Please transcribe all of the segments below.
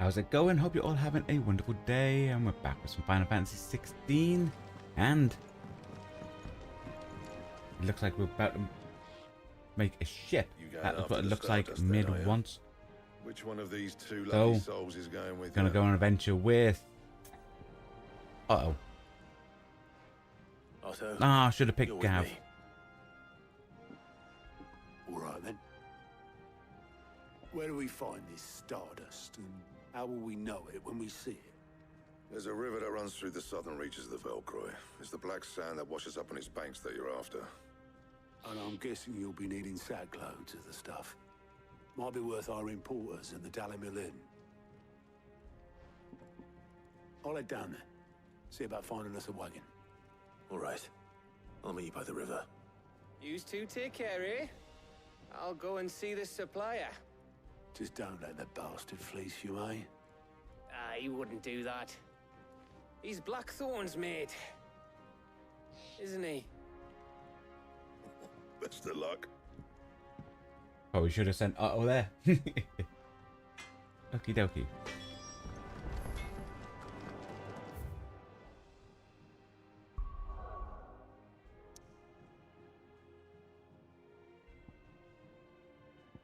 How's it going? Hope you're all having a wonderful day, and we're back with some Final Fantasy XVI, and it looks like we're about to make a ship. That's what it looks like mid once. Which one of these two lucky souls is going with you? Gonna go on an adventure with... Uh-oh. Ah, I should have picked Gav. Alright then. Where do we find this stardust, and how will we know it when we see it? There's a river that runs through the southern reaches of the Velcroy. It's the black sand that washes up on its banks that you're after. And I'm guessing you'll be needing sackloads of the stuff. Might be worth hiring porters at the Dalimil Inn. I'll head down there. See about finding us a wagon. Alright. I'll meet you by the river. You two take care, eh? I'll go and see this supplier. Just don't let the bastard fleece you, eh? He wouldn't do that. He's Blackthorn's mate. Isn't he? Best of luck. Oh, we should have sent Otto there. Okie dokie.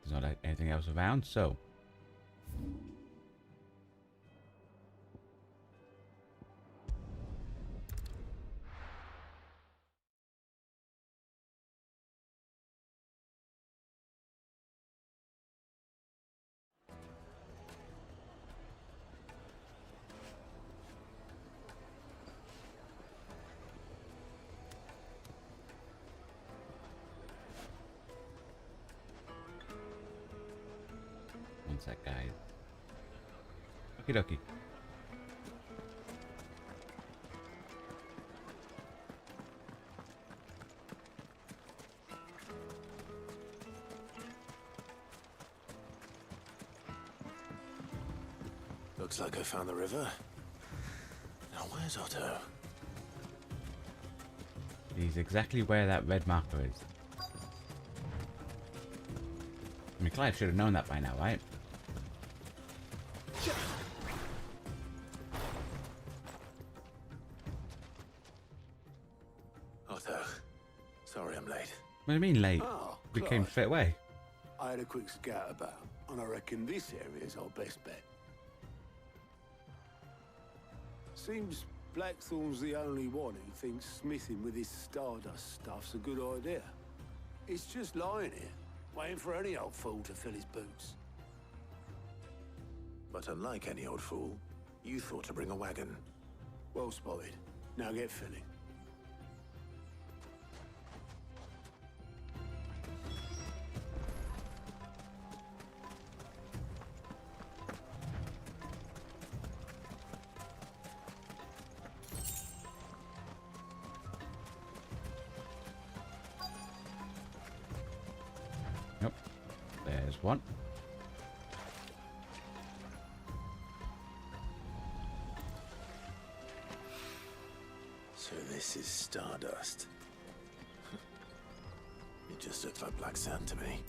There's not anything else around, so... One sec, guys. Okie dokie. Looks like I found the river. Now where's Otto? He's exactly where that red marker is. I mean, Clive should have known that by now, right? Otto. Sorry I'm late. What do you mean late? Oh, We Clive. came straight away. I had a quick scout about, and I reckon this area's our best bet. Seems Blackthorn's the only one who thinks smithing with his stardust stuff's a good idea. It's just lying here, waiting for any old fool to fill his boots. But unlike any old fool, you thought to bring a wagon. Well spotted. Now get filling. Nope. There's one. So this is stardust. It just looks like black sand to me.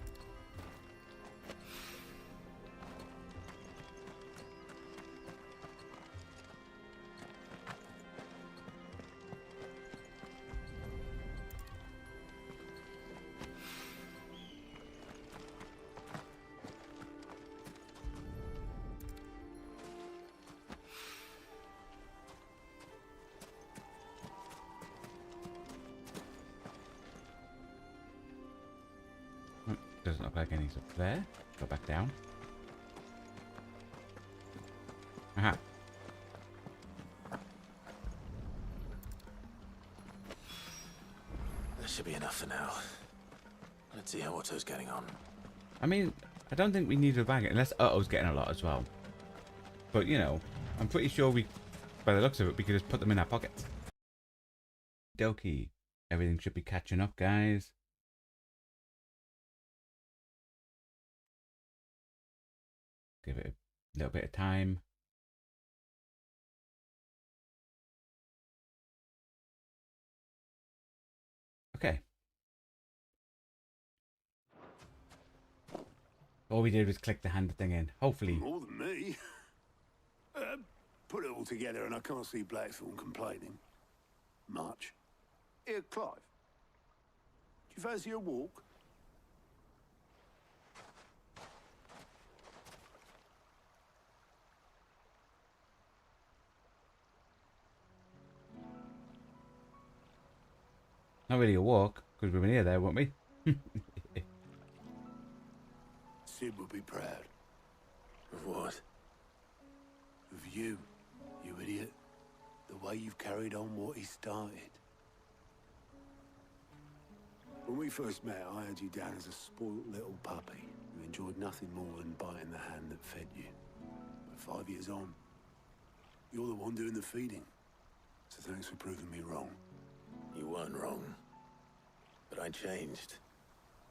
Doesn't look like anything's up there. Go back down. Aha. That should be enough for now. Let's see how Otto's getting on. I mean, I don't think we need a bag unless Otto's getting a lot as well. But, you know, I'm pretty sure we, by the looks of it, we could just put them in our pockets. Dokie. Everything should be catching up, guys. Give it a little bit of time. Okay. All we did was click the hand thing in. Hopefully. More than me. Put it all together and I can't see Blackthorn complaining. Much. Here, Clive. Do you fancy a walk? Not really a walk, because we were near there, weren't we? Sid would be proud. Of what? Of you, you idiot. The way you've carried on what he started. When we first met, I had you down as a spoilt little puppy who enjoyed nothing more than biting the hand that fed you. But 5 years on, you're the one doing the feeding. So thanks for proving me wrong. You weren't wrong. But I changed.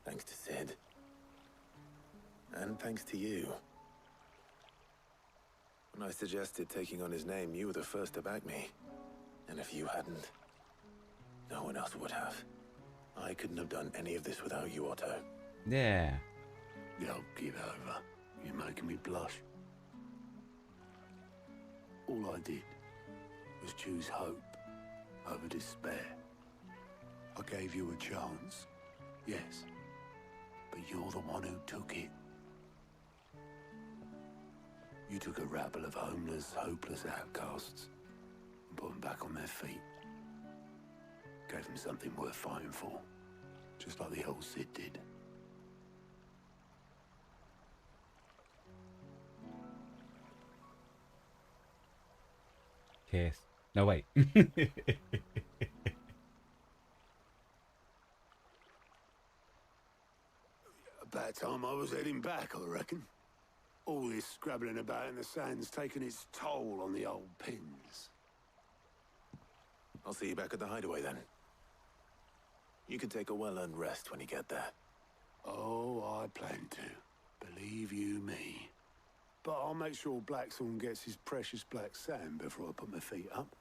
Thanks to Sid. And thanks to you. When I suggested taking on his name, you were the first to back me. And if you hadn't, no one else would have. I couldn't have done any of this without you, Otto. Yeah. Yo, give over. You're making me blush. All I did was choose hope over despair. I gave you a chance, yes, but you're the one who took it. You took a rabble of homeless, hopeless outcasts and put them back on their feet. Gave them something worth fighting for, just like the old Sid did. Kiss. No, wait. About time I was heading back, I reckon. All this scrabbling about in the sand's taken its toll on the old pins. I'll see you back at the hideaway then. You can take a well-earned rest when you get there. Oh, I plan to. Believe you me. But I'll make sure Blackthorn gets his precious black sand before I put my feet up.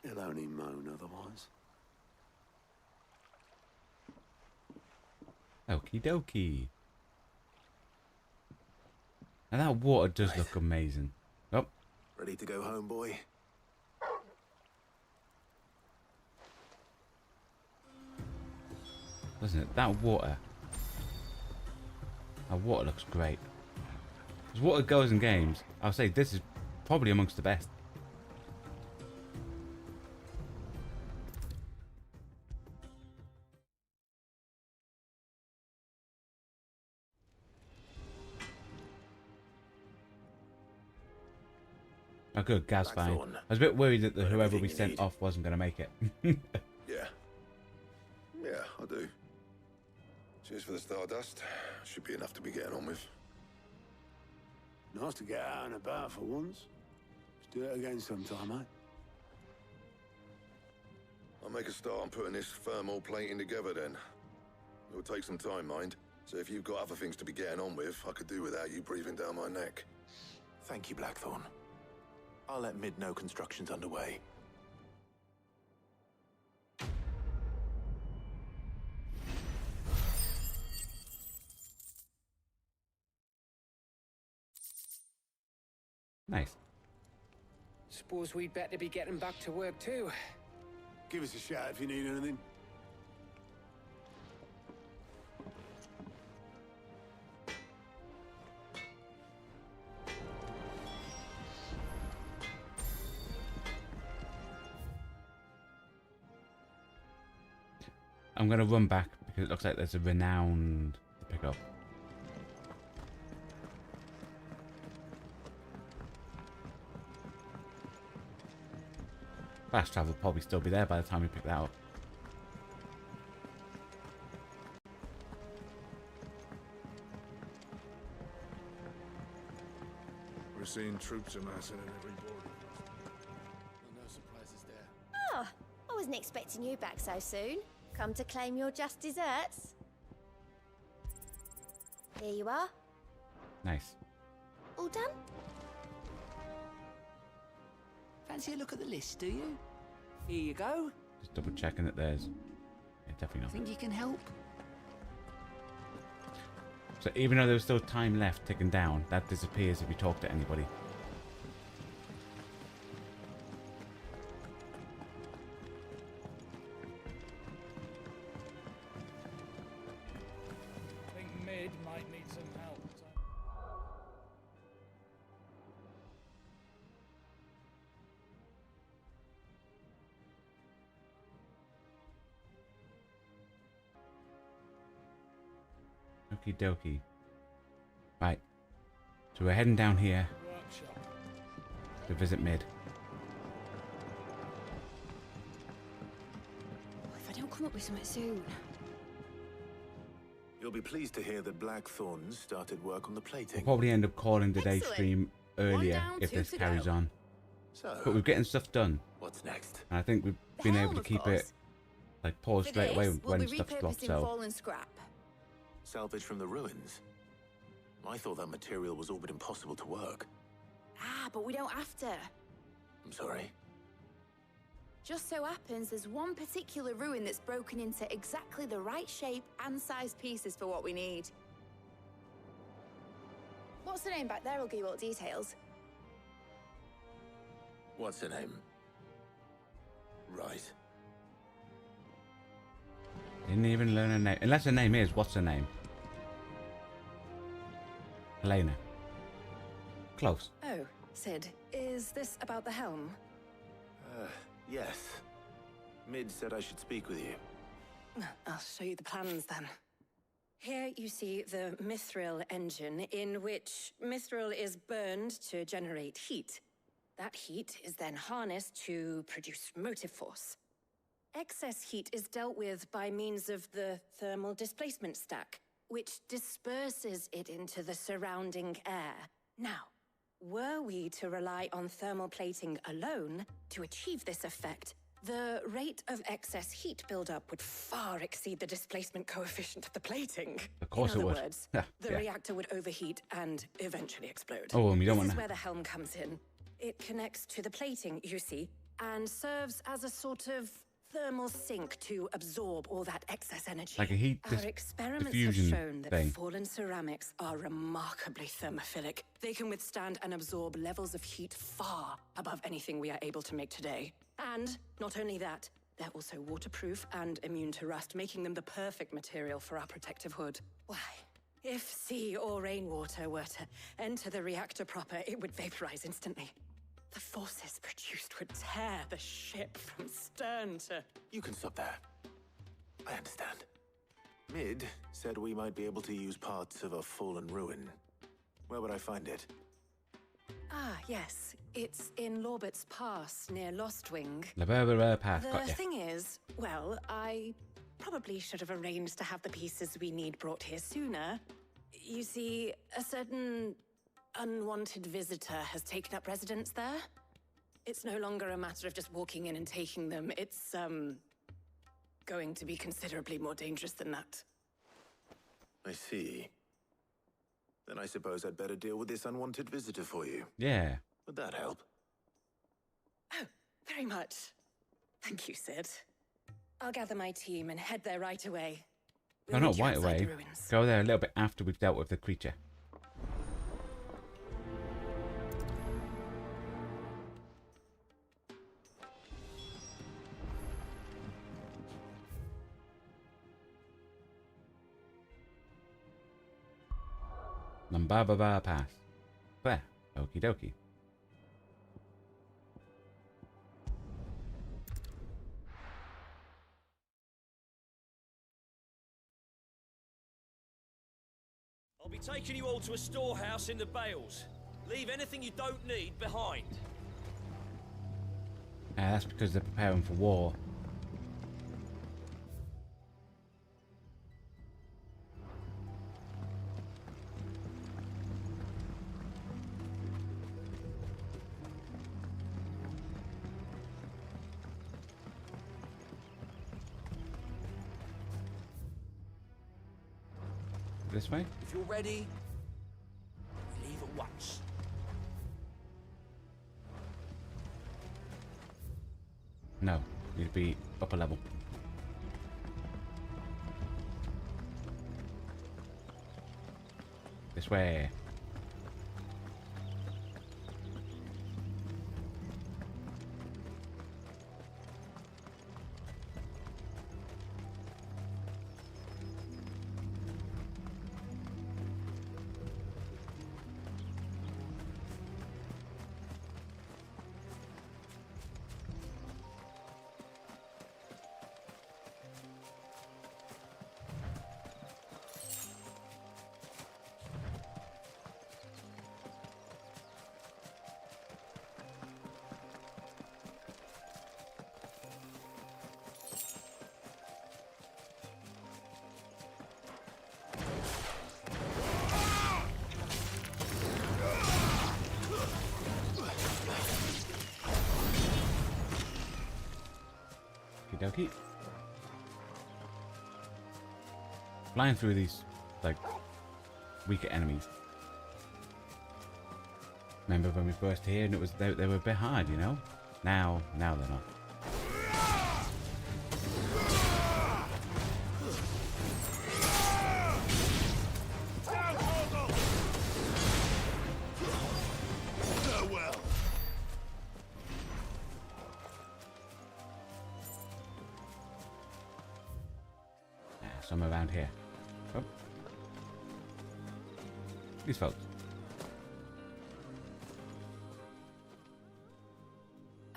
He'll only moan otherwise. Okie dokie. And that water does look amazing. Oh. Ready to go home, boy? Doesn't it? That water looks great. As water goes in games, I'll say this is probably amongst the best. Oh good, Gav's fine. I was a bit worried that whoever we sent off wasn't going to make it. Yeah. Yeah, I do. Cheers for the stardust. Should be enough to be getting on with. Nice to get out and about for once. Let's do it again sometime, eh? I'll make a start on putting this thermal plating together then. It'll take some time, mind. So if you've got other things to be getting on with, I could do without you breathing down my neck. Thank you, Blackthorn. I'll let Mid know construction's underway. Nice. Suppose we'd better be getting back to work too. Give us a shout if you need anything. I'm going to run back because it looks like there's a renowned to pick up. Fast travel will probably still be there by the time we pick that up. We're seeing troops amassing at every border. No surprises there. Oh, I wasn't expecting you back so soon. Come to claim your just desserts? Here you are. Nice. All done? Fancy a look at the list, do you? Here you go. Just double checking that there's... Yeah, definitely not. Think you can help? So even though there's still time left ticking down, that disappears if you talk to anybody. Okie dokie. Right. So we're heading down here Workshop. to visit Mid. If I don't come up with something soon. You'll be pleased to hear that Blackthorn started work on the We'll plating. probably end up calling today's Excellent. stream earlier down, if two this to carries go. on. So, But we're getting stuff done. what's next? And I think we've The been able helm, to of keep it course. like paused For straight away this, we'll when be stuff's dropped. repurposing So fallen scrap. Salvage from the ruins? I thought that material was all but impossible to work. Ah, but we don't have to. I'm sorry. Just so happens there's one particular ruin that's broken into exactly the right shape and size pieces for what we need. What's the name back there? I'll give you all the details. What's her name? Right. didn't even learn her name. Unless her name is, what's her name? Helena. Close. Oh, Sid, is this about the helm? Yes. Mid said I should speak with you. I'll show you the plans then. Here you see the mithril engine, in which mithril is burned to generate heat. That heat is then harnessed to produce motive force. Excess heat is dealt with by means of the thermal displacement stack, which disperses it into the surrounding air. Now, were we to rely on thermal plating alone to achieve this effect, the rate of excess heat buildup would far exceed the displacement coefficient of the plating. Of course In it other would. words, Yeah, the yeah. reactor would overheat and eventually explode. Oh, and we don't This want is that. where the helm comes in. It connects to the plating, you see, and serves as a sort of thermal sink to absorb all that excess energy. Like a heat Our experiments have diffusion shown that thing. fallen ceramics are remarkably thermophilic. They can withstand and absorb levels of heat far above anything we are able to make today. And not only that, they're also waterproof and immune to rust, making them the perfect material for our protective hood. Why? If sea or rainwater were to enter the reactor proper, it would vaporize instantly. The forces produced would tear the ship from stern to... You can stop there. I understand. Mid said we might be able to use parts of a fallen ruin. Where would I find it? Ah, yes. It's in Lorbert's Pass, near Lostwing. La Berbera Path, got The ya. thing is, well, I probably should have arranged to have the pieces we need brought here sooner. You see, a certain unwanted visitor has taken up residence there. It's no longer a matter of just walking in and taking them. It's, going to be considerably more dangerous than that. I see. Then I suppose I'd better deal with this unwanted visitor for you. Yeah. Would that help? Oh, very much. Thank you, Sid. I'll gather my team and head there right away. No, We'll not meet you right outside the away. ruins. Go there a little bit after we've dealt with the creature. Numbaba Path. There. Okie dokie. I'll be taking you all to a storehouse in the Bales. Leave anything you don't need behind. That's because they're preparing for war. This way? If you're ready, we leave at once. No, need to be upper level. This way. dokie. Flying through these, like, weaker enemies. Remember when we first here and it was they were a bit hard, you know? Now they're not. Some around here. Oh. These folks.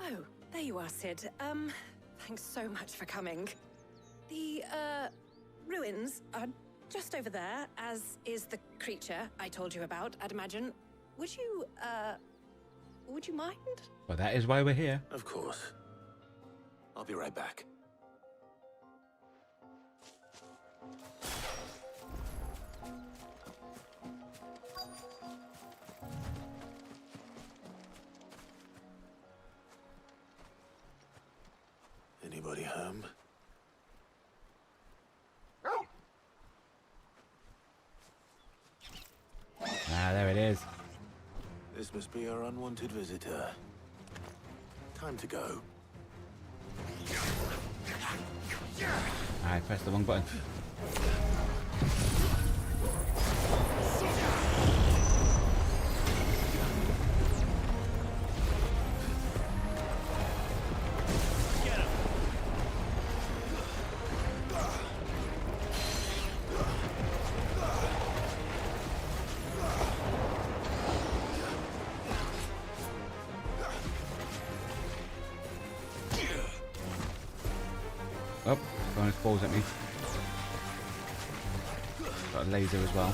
Oh, there you are, Sid. Thanks so much for coming. The, ruins are just over there, as is the creature I told you about, I'd imagine. Would you mind? Well, that is why we're here. Of course. I'll be right back. Anybody home? Ah, there it is. This must be our unwanted visitor. Time to go. I pressed the wrong button. Oh, throwing his balls at me. Got a laser as well.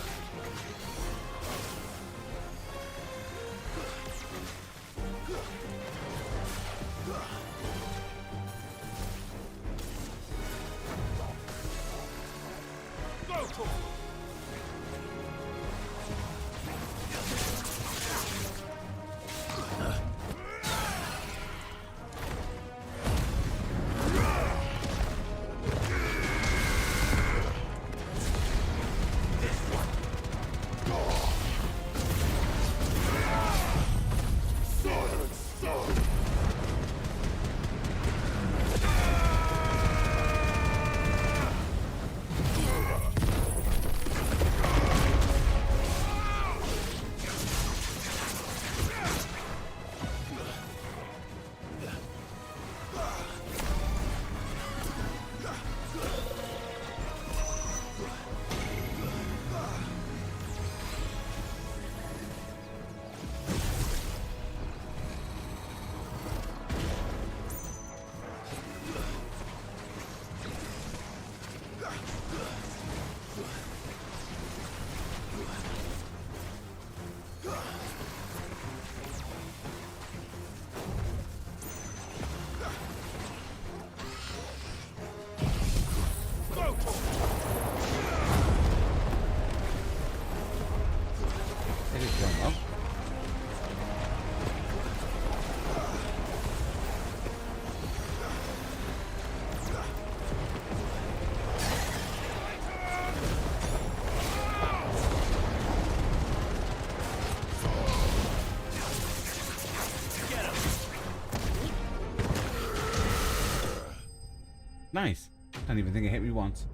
Nice. Don't even think it hit me once.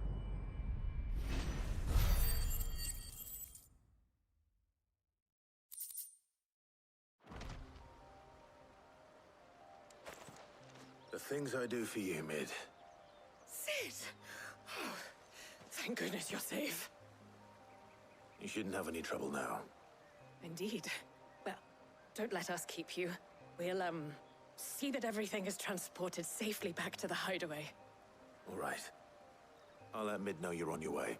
The things I do for you, Mid. Sid! Oh, thank goodness you're safe. You shouldn't have any trouble now. Indeed. Well, don't let us keep you. We'll, see that everything is transported safely back to the hideaway. All right. I'll let Mid know you're on your way.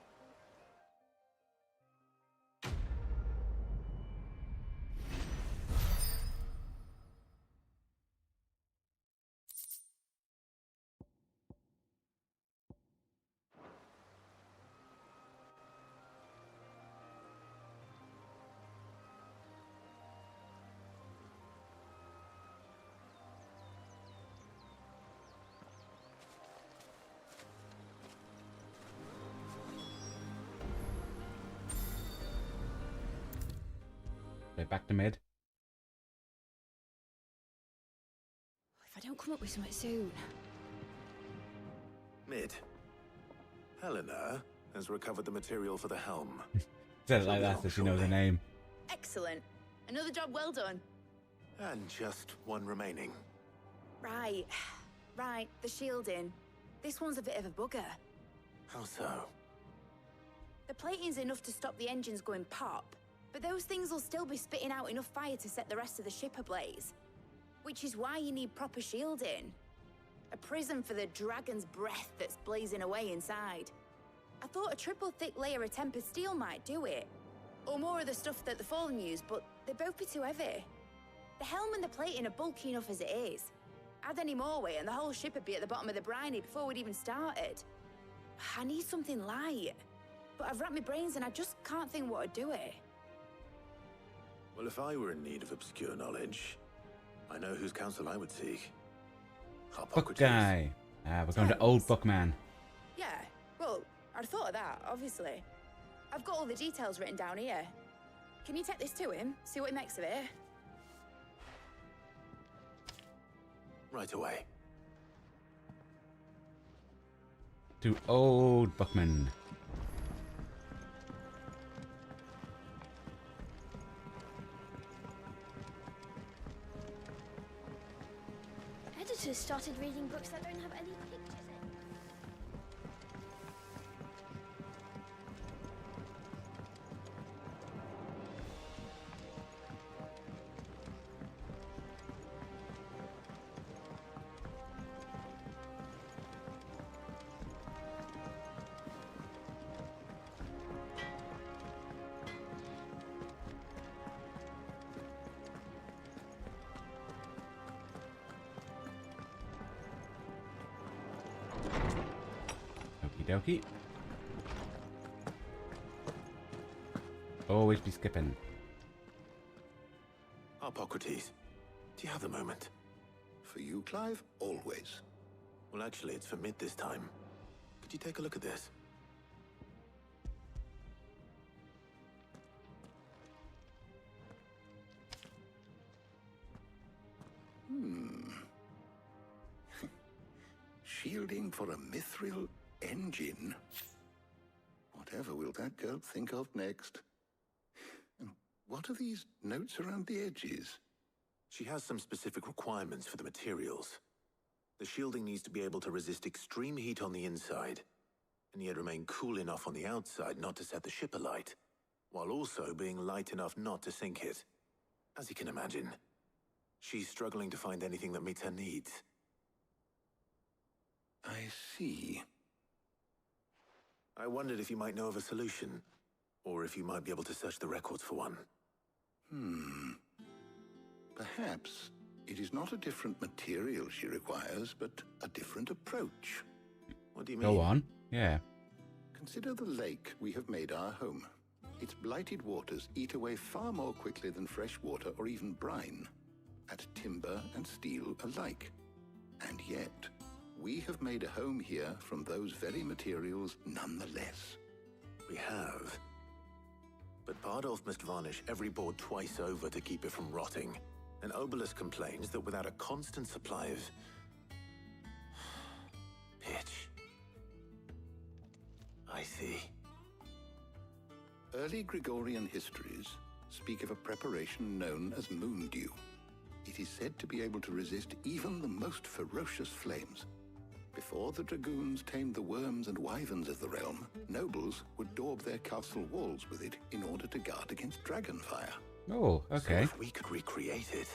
Play back to mid. If I don't come up with something soon. Mid. Helena has recovered the material for the helm. Said it like that so she knows her name. Excellent. Another job well done. And just one remaining. Right. Right, the shielding. This one's a bit of a bugger. How so? The plating's enough to stop the engines going pop, but those things will still be spitting out enough fire to set the rest of the ship ablaze. Which is why you need proper shielding. A prison for the dragon's breath that's blazing away inside. I thought a triple thick layer of tempered steel might do it. Or more of the stuff that the Fallen use, but they'd both be too heavy. The helm and the plating are bulky enough as it is. Add any more weight and the whole ship would be at the bottom of the briny before we'd even started. I need something light. But I've racked my brains and I just can't think what would do it. Well, if I were in need of obscure knowledge, I know whose counsel I would seek. Book guy. We're going to old Bookman. Yeah, well, I'd thought of that, obviously. I've got all the details written down here. Can you take this to him, see what he makes of it? Right away. To old Bookman. Editors started reading books that don't have any pictures in. Okie dokie. Always be skipping. Hippocrates, do you have the moment? For you, Clive, always. Well, actually, it's for mid this time. Could you take a look at this? Shielding for a mithril engine? Whatever will that girl think of next? And what are these notes around the edges? She has some specific requirements for the materials. The shielding needs to be able to resist extreme heat on the inside, and yet remain cool enough on the outside not to set the ship alight, while also being light enough not to sink it. As you can imagine, she's struggling to find anything that meets her needs. I see. I wondered if you might know of a solution, or if you might be able to search the records for one. Perhaps it is not a different material she requires, but a different approach. What do you mean? Go on. Yeah. Consider the lake we have made our home. Its blighted waters eat away far more quickly than fresh water or even brine, at timber and steel alike. And yet, we have made a home here from those very materials nonetheless. We have. But Bardolph must varnish every board twice over to keep it from rotting. And Obelus complains that without a constant supply of pitch. I see. Early Gregorian histories speak of a preparation known as moon dew. It is said to be able to resist even the most ferocious flames. Before the dragoons tamed the worms and wyverns of the realm, nobles would daub their castle walls with it in order to guard against dragonfire. Oh, okay. So if we could recreate it.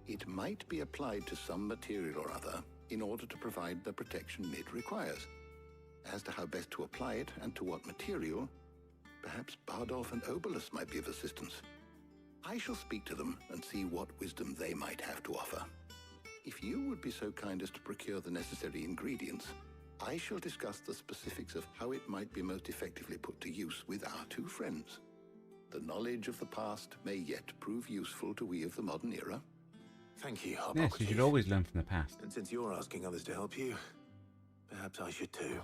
It might be applied to some material or other in order to provide the protection Mid requires. As to how best to apply it and to what material, perhaps Bardolph and Obelus might be of assistance. I shall speak to them and see what wisdom they might have to offer. If you would be so kind as to procure the necessary ingredients, I shall discuss the specifics of how it might be most effectively put to use with our two friends. The knowledge of the past may yet prove useful to we of the modern era. Thank you, Yes, Hippocrates. you should always learn from the past. And since you're asking others to help you, perhaps I should too.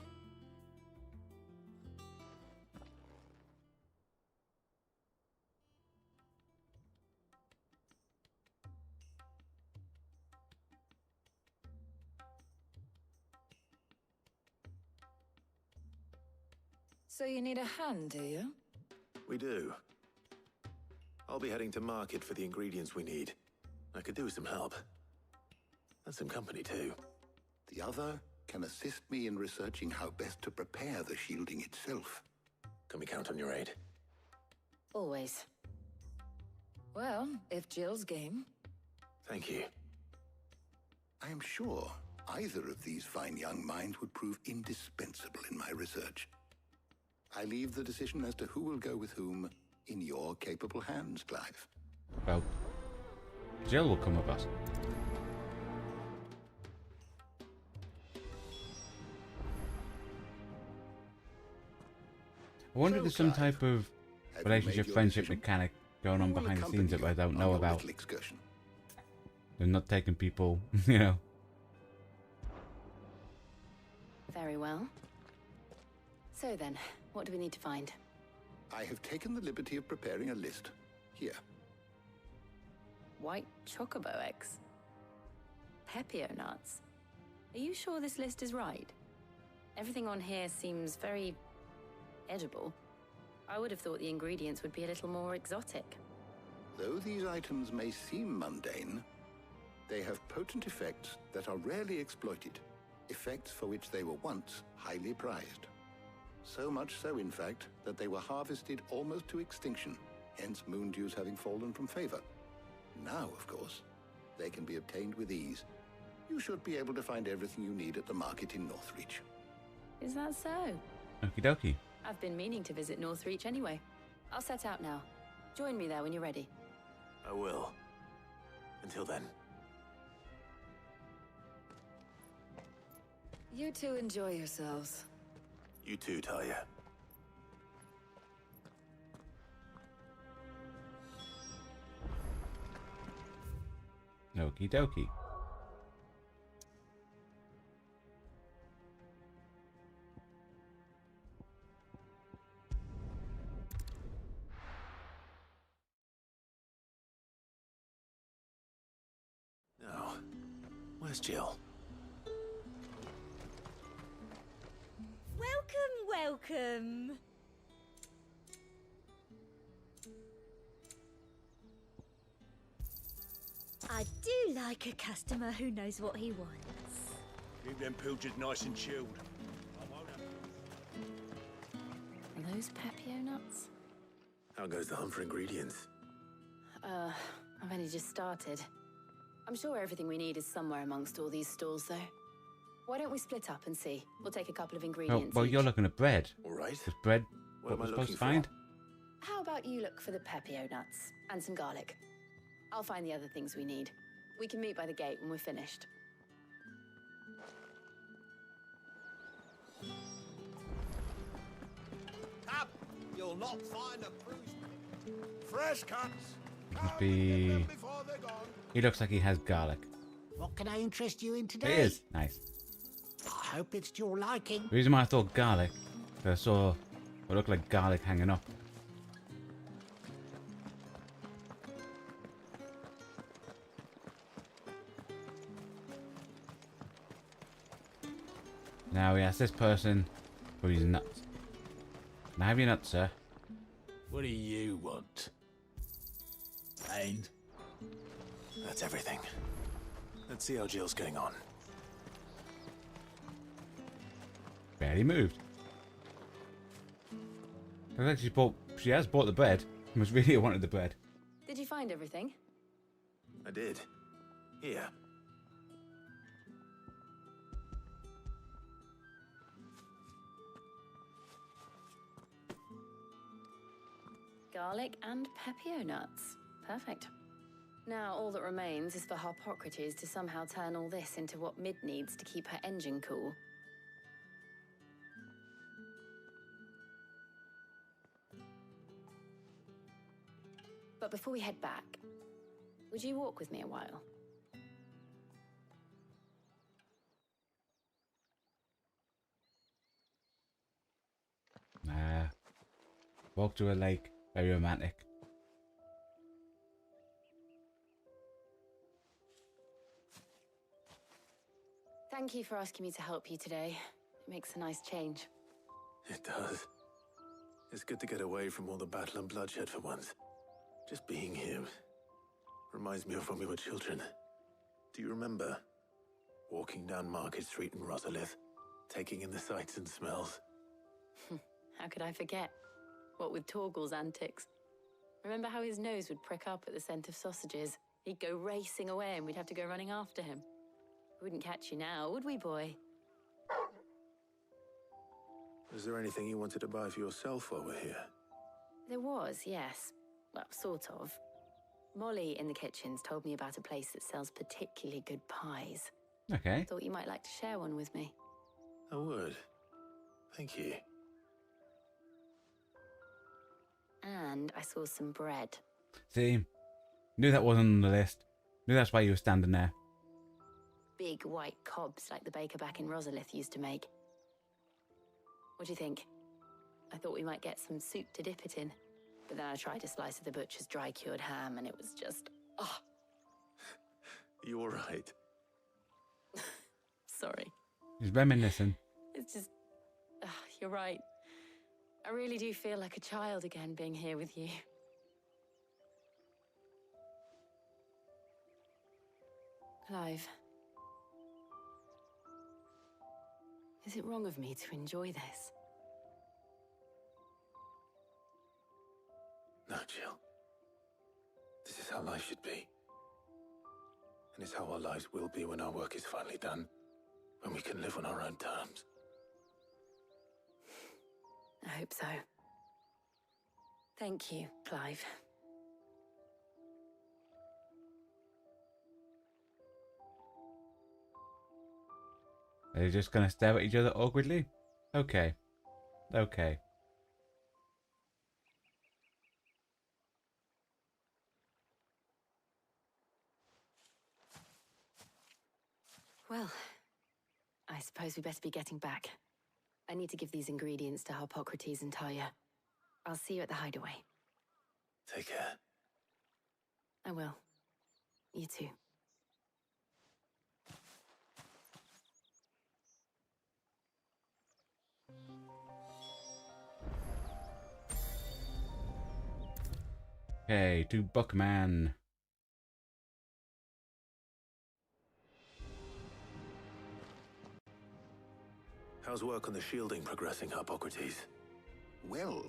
So you need a hand, do you? We do. I'll be heading to market for the ingredients we need. I could do with some help. And some company, too. The other can assist me in researching how best to prepare the shielding itself. Can we count on your aid? Always. Well, if Jill's game. Thank you. I am sure either of these fine young minds would prove indispensable in my research. I leave the decision as to who will go with whom in your capable hands, Clive. Well, Jill will come with us. I wonder if there's some type of relationship, friendship mechanic going on behind the scenes that I don't know about. They're not taking people, you know. Very well. So then, what do we need to find? I have taken the liberty of preparing a list. Here. White chocobo eggs. Pepio nuts. Are you sure this list is right? Everything on here seems very edible. I would have thought the ingredients would be a little more exotic. Though these items may seem mundane, they have potent effects that are rarely exploited, effects for which they were once highly prized. So much so, in fact, that they were harvested almost to extinction, hence moon dews having fallen from favor. Now, of course, they can be obtained with ease. You should be able to find everything you need at the market in Northreach. Is that so? Okie dokie. I've been meaning to visit Northreach anyway. I'll set out now. Join me there when you're ready. I will. Until then. You two enjoy yourselves. You too, Talia. Okie dokie. Now, where's Jill? Welcome. I do like a customer who knows what he wants. Keep them pilchards nice and chilled. Are those Pepio nuts? How goes the hunt for ingredients? I've only just started. I'm sure everything we need is somewhere amongst all these stalls, though. Why don't we split up and see? We'll take a couple of ingredients. Well, you're looking at bread. All right. Is bread What am I we're supposed to looking find? How about you look for the Pepio nuts and some garlic? I'll find the other things we need. We can meet by the gate when we're finished. Up! You'll not find a bruised fresh cuts. Must be. He looks like he has garlic. What can I interest you in today? It is nice. I hope it's to your liking. The reason why I thought garlic, because I saw what looked like garlic hanging up. Now we ask this person for his nuts. Can I have your nuts, sir? What do you want? And? That's everything. Let's see how Jill's getting on. Barely moved. I think she has bought the bread. Must really have wanted the bread. Did you find everything? I did. Here. Garlic and Pepio nuts. Perfect. Now all that remains is for Harpocrates to somehow turn all this into what Mid needs to keep her engine cool. But before we head back, would you walk with me a while? Nah. Walk to a lake. Very romantic. Thank you for asking me to help you today. It makes a nice change. It does. It's good to get away from all the battle and bloodshed for once. Just being here reminds me of when we were children. Do you remember walking down Market Street in Rosalith, taking in the sights and smells? How could I forget? What with Torgal's antics. Remember how his nose would prick up at the scent of sausages? He'd go racing away and we'd have to go running after him. We wouldn't catch you now, would we, boy? Is there anything you wanted to buy for yourself while we're here? There was, yes. Well, sort of. Molly in the kitchens told me about a place that sells particularly good pies. Okay. Thought you might like to share one with me. I would. Thank you. And I saw some bread. See? Knew that wasn't on the list. Knew that's why you were standing there. Big white cobs like the baker back in Rosalith used to make. What do you think? I thought we might get some soup to dip it in. But then I tried a slice of the butcher's dry-cured ham and it was just... oh. You all right? Sorry. He's reminiscing. It's just... you're right. I really do feel like a child again being here with you. Clive. Is it wrong of me to enjoy this? No, Jill. This is how life should be. And it's how our lives will be when our work is finally done. When we can live on our own terms. I hope so. Thank you, Clive. Are you just going to stare at each other awkwardly? Okay. Okay. Well, I suppose we better be getting back. I need to give these ingredients to Harpocrates and Talia. I'll see you at the hideaway. Take care. I will. You too. Okay, to Buckman. How's work on the shielding progressing, Harpocrates? Well,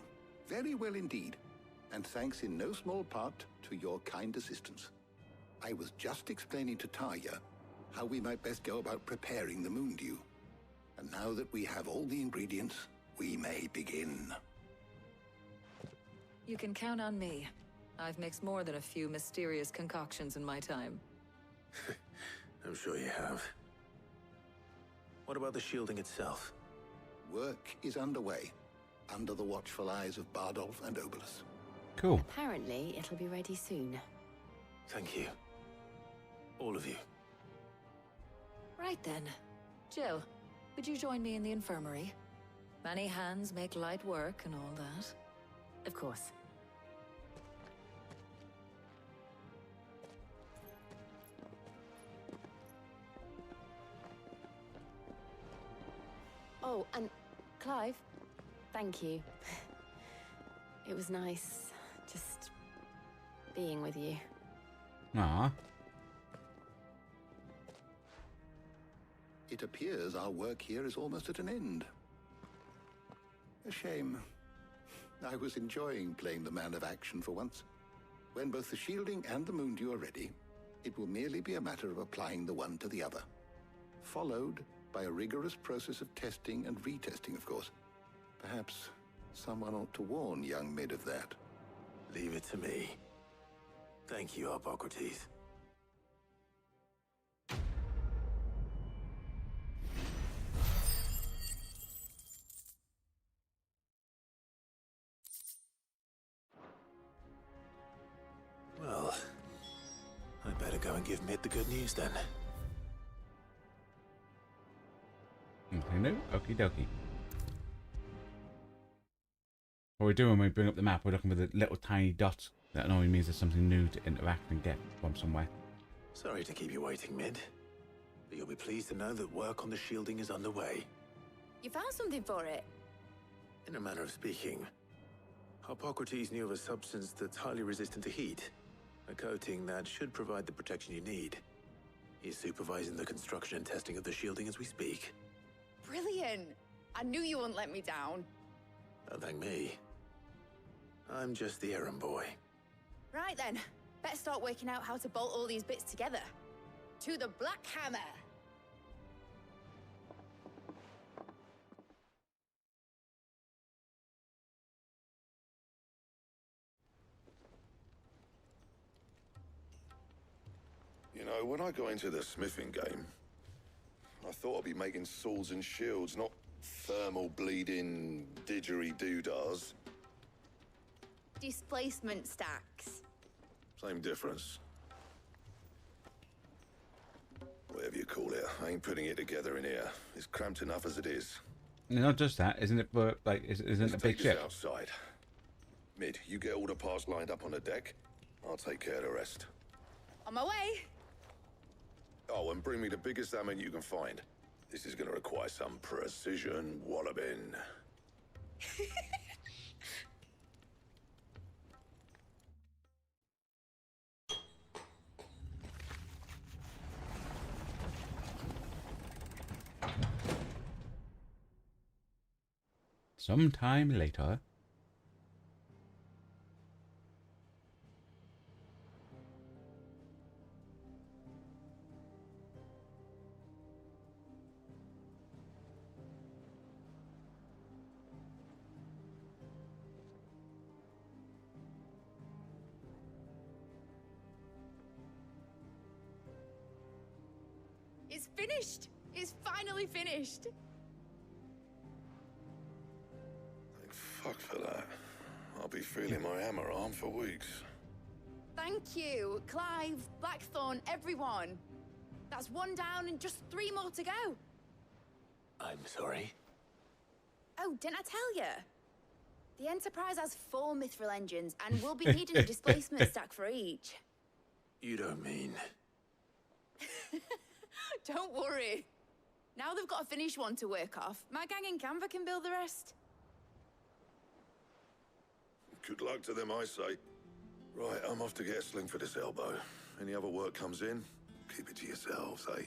very well indeed. And thanks in no small part to your kind assistance. I was just explaining to Talia how we might best go about preparing the Moondew. And now that we have all the ingredients, we may begin. You can count on me. I've mixed more than a few mysterious concoctions in my time. I'm sure you have. What about the shielding itself? Work is underway, under the watchful eyes of Bardolph and Obolus. Cool. Apparently, it'll be ready soon. Thank you. All of you. Right then. Jill, would you join me in the infirmary? Many hands make light work and all that. Of course. Oh, and Clive, thank you. It was nice just being with you. Aww. It appears our work here is almost at an end. A shame. I was enjoying playing the man of action for once. When both the shielding and the Moondew are ready, it will merely be a matter of applying the one to the other. Followed by a rigorous process of testing and retesting, of course. Perhaps someone ought to warn young Mid of that. Leave it to me. Thank you, Harpocrates. Well, I better go and give Mid the good news then. Nothing new? Okie dokie. What we're doing when we bring up the map, we're looking for the little tiny dots. That normally means there's something new to interact and get from somewhere. Sorry to keep you waiting, Mid. But you'll be pleased to know that work on the shielding is underway. You found something for it? In a manner of speaking, Hippocrates knew of a substance that's highly resistant to heat. A coating that should provide the protection you need. He's supervising the construction and testing of the shielding as we speak. Brilliant! I knew you wouldn't let me down. Don't thank me. I'm just the errand boy. Right then, better start working out how to bolt all these bits together. To the Black Hammer! You know, when I got into the smithing game, I thought I'd be making swords and shields, not thermal bleeding didgeridoo-dahs. Displacement stacks. Same difference. Whatever you call it, I ain't putting it together in here. It's cramped enough as it is. Not just that, isn't it? But like, isn't it a big ship? Outside. Mid, you get all the parts lined up on the deck. I'll take care of the rest. On my way. Oh, and bring me the biggest salmon you can find. This is going to require some precision walloping. Sometime later. It's finished! It's finally finished! Thank fuck for that. I'll be feeling my hammer arm for weeks. Thank you, Clive, Blackthorn, everyone. That's one down and just 3 more to go. I'm sorry. Oh, didn't I tell you? The Enterprise has 4 mithril engines and we'll be needing a displacement stack for each. You don't mean... Don't worry. Now they've got a finished one to work off. My gang in Canva can build the rest. Good luck to them, I say. Right, I'm off to get a sling for this elbow. Any other work comes in, keep it to yourselves, eh?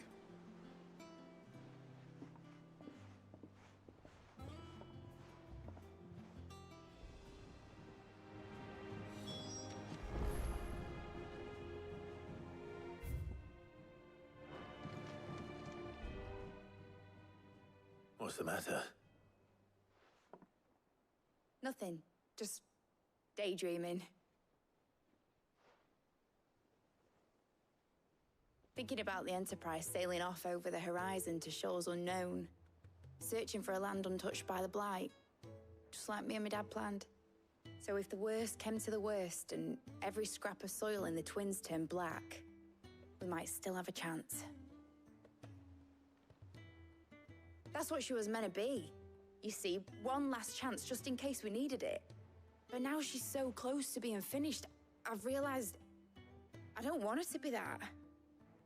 What's the matter? Nothing. Just daydreaming. Thinking about the Enterprise sailing off over the horizon to shores unknown. Searching for a land untouched by the Blight. Just like me and my dad planned. So if the worst came to the worst and every scrap of soil in the Twins turned black, we might still have a chance. That's what she was meant to be. You see, one last chance just in case we needed it. But now she's so close to being finished, I've realized I don't want her to be that.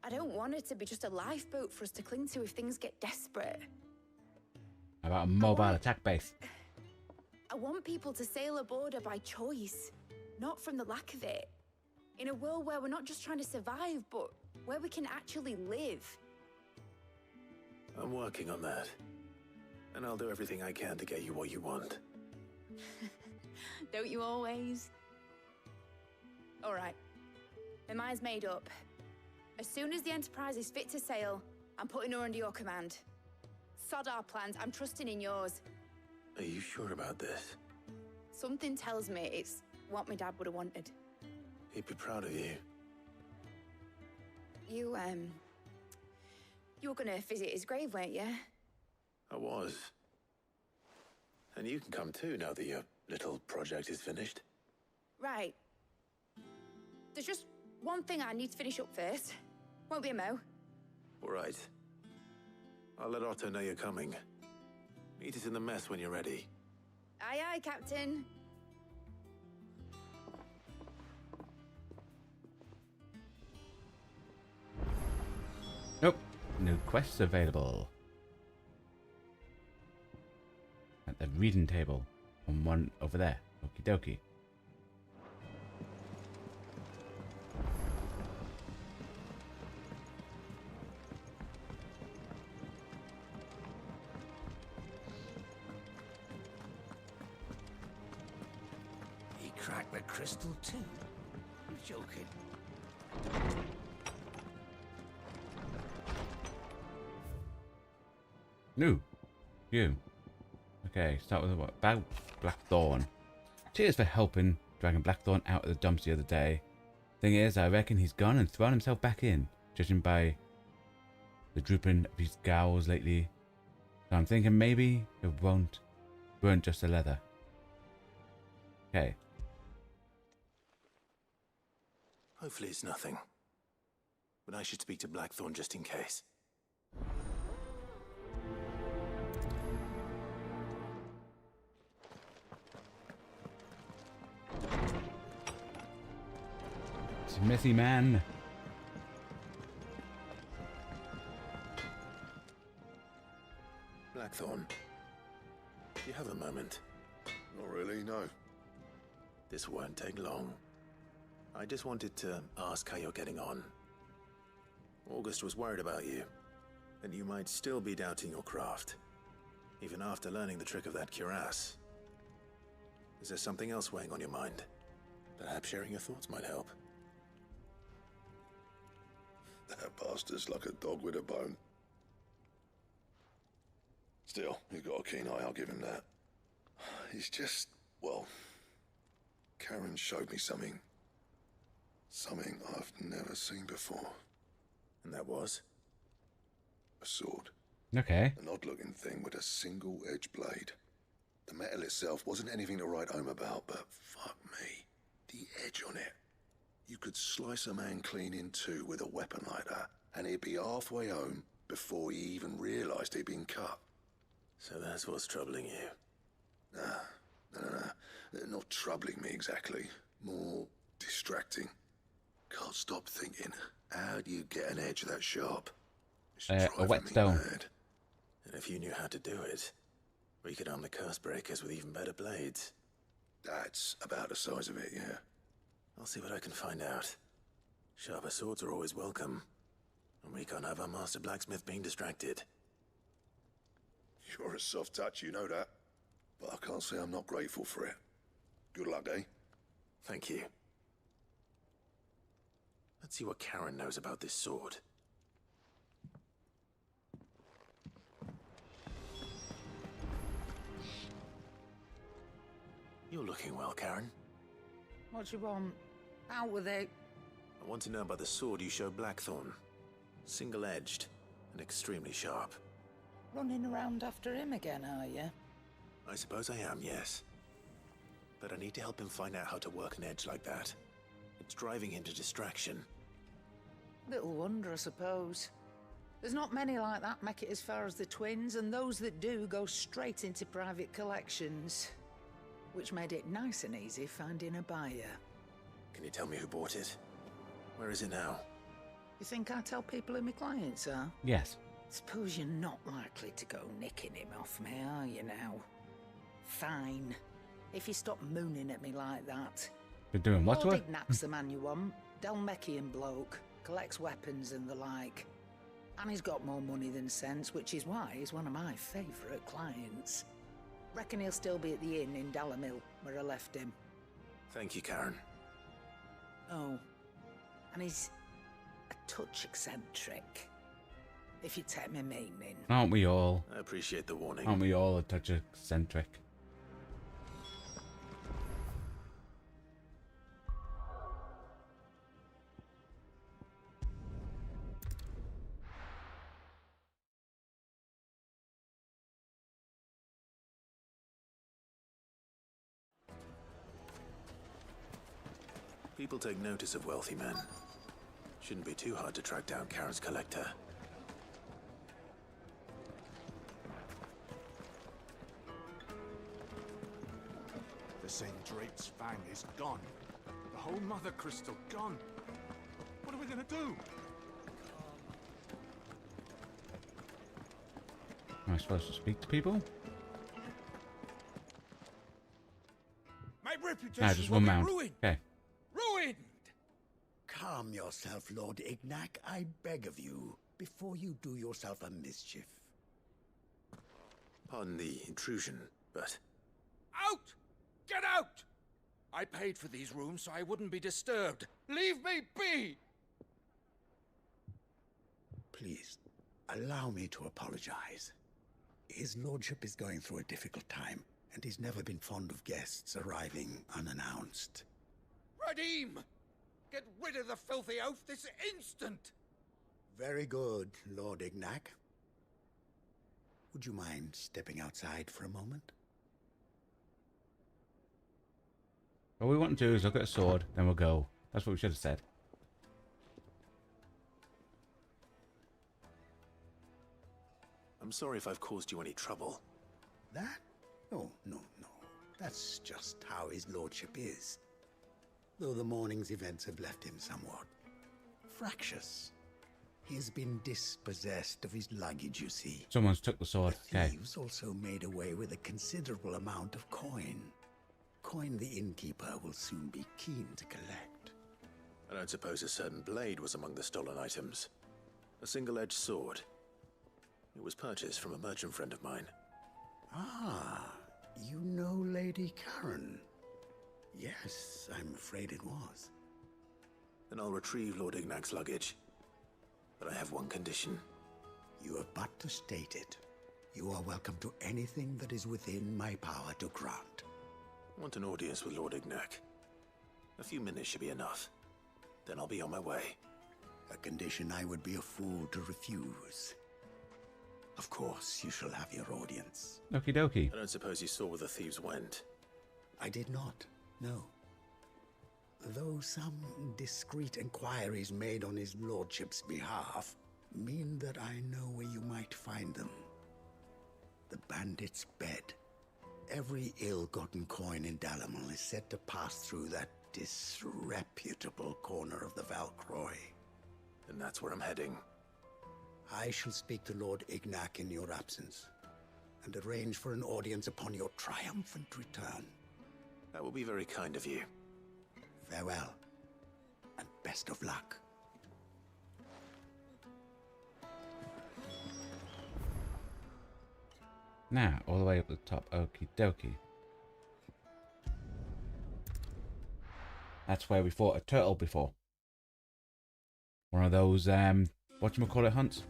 I don't want her to be just a lifeboat for us to cling to if things get desperate. How about a mobile attack base? I want people to sail aboard her by choice, not from the lack of it. In a world where we're not just trying to survive, but where we can actually live. I'm working on that. And I'll do everything I can to get you what you want. Don't you always? All right. My mind's made up. As soon as the Enterprise is fit to sail, I'm putting her under your command. Sod our plans, I'm trusting in yours. Are you sure about this? Something tells me it's what my dad would have wanted. He'd be proud of you. You were gonna visit his grave, weren't you? I was. And you can come too now that your little project is finished. Right. There's just one thing I need to finish up first. Won't be a mo. All right. I'll let Otto know you're coming. Meet us in the mess when you're ready. Aye, aye, Captain. Nope. No quests available. At the reading table. And one over there. Okie dokie. crack the crystal too? You're joking. No. You. Okay, start with what? Blackthorn. Cheers for helping dragging Blackthorn out of the dumps the other day. Thing is, I reckon he's gone and thrown himself back in, judging by the drooping of his gowls lately. So I'm thinking maybe it won't burn just the leather. Okay. Hopefully it's nothing. But I should speak to Blackthorn just in case. Smithy man. Blackthorn, do you have a moment? Not really, no. This won't take long. I just wanted to ask how you're getting on. August was worried about you, that you might still be doubting your craft, even after learning the trick of that cuirass. Is there something else weighing on your mind? Perhaps sharing your thoughts might help. That bastard's like a dog with a bone. Still, he's got a keen eye, I'll give him that. He's just, well, Karen showed me something. Something I've never seen before. And that was? A sword. Okay. An odd-looking thing with a single edge blade. The metal itself wasn't anything to write home about, but fuck me, the edge on it. You could slice a man clean in two with a weapon like that, and he'd be halfway home before he even realised he'd been cut. So that's what's troubling you? Nah. Not troubling me exactly. More distracting. Can't stop thinking, how do you get an edge that sharp? It's A whetstone. mad. And if you knew how to do it, we could arm the curse breakers with even better blades. That's about the size of it, yeah. I'll see what I can find out. Sharper swords are always welcome. And we can't have our master blacksmith being distracted. You're a soft touch, you know that. But I can't say I'm not grateful for it. Good luck, eh? Thank you. Let's see what Karen knows about this sword. You're looking well, Karen. What do you want? Out with it. I want to know about the sword you showed Blackthorn. Single-edged and extremely sharp. Running around after him again, are you? I suppose I am, yes. But I need to help him find out how to work an edge like that. It's driving him to distraction. Little wonder, I suppose. There's not many like that make it as far as the twins, and those that do go straight into private collections. Which made it nice and easy finding a buyer. Can you tell me who bought it? Where is it now? You think I tell people who my clients are? Yes. Suppose you're not likely to go nicking him off me, are you now? Fine. If you stop mooning at me like that. Been doing what to her? Ignac's the man you want. Dalmekian bloke. Collects weapons and the like. And he's got more money than sense, which is why he's one of my favourite clients. Reckon he'll still be at the inn in Dalamil, where I left him. Thank you, Karen. Oh. And he's a touch eccentric. If you take me meaning. Aren't we all? I appreciate the warning. Aren't we all a touch eccentric? People take notice of wealthy men. Shouldn't be too hard to track down Karen's collector. The St. Drake's fang is gone. The whole mother crystal gone. What are we gonna do? Am I supposed to speak to people? My reputation Just will one be mount. ruined. Okay. Ruined! Calm yourself, Lord Ignac, I beg of you, before you do yourself a mischief. Pardon the intrusion, but... Out! Get out! I paid for these rooms so I wouldn't be disturbed. Leave me be! Please, allow me to apologize. His lordship is going through a difficult time, and he's never been fond of guests arriving unannounced. Radim! Get rid of the filthy oaf this instant! Very good, Lord Ignac. Would you mind stepping outside for a moment? All we want to do is look at a sword, then we'll go. That's what we should have said. I'm sorry if I've caused you any trouble. That? Oh, no. That's just how his lordship is. Though the morning's events have left him somewhat fractious. He has been dispossessed of his luggage, you see. Someone's took the sword. The thieves also made away with a considerable amount of coin. Coin the innkeeper will soon be keen to collect. I don't suppose a certain blade was among the stolen items. A single-edged sword. It was purchased from a merchant friend of mine. Ah, you know Lady Karen. Yes, I'm afraid it was. Then I'll retrieve Lord Ignac's luggage. But I have one condition. You have but to state it. You are welcome to anything that is within my power to grant. I want an audience with Lord Ignac. A few minutes should be enough. Then I'll be on my way. A condition I would be a fool to refuse. Of course, you shall have your audience. Okie dokie. I don't suppose you saw where the thieves went. I did not, no. Though some discreet inquiries made on his lordship's behalf mean that I know where you might find them. The bandit's bed. Every ill-gotten coin in Dalamon is said to pass through that disreputable corner of the Valcroy. And that's where I'm heading. I shall speak to Lord Ignac in your absence, and arrange for an audience upon your triumphant return. That will be very kind of you. Farewell, and best of luck. Now, all the way up the top. Okie dokie. That's where we fought a turtle before. One of those, whatchamacallit hunts.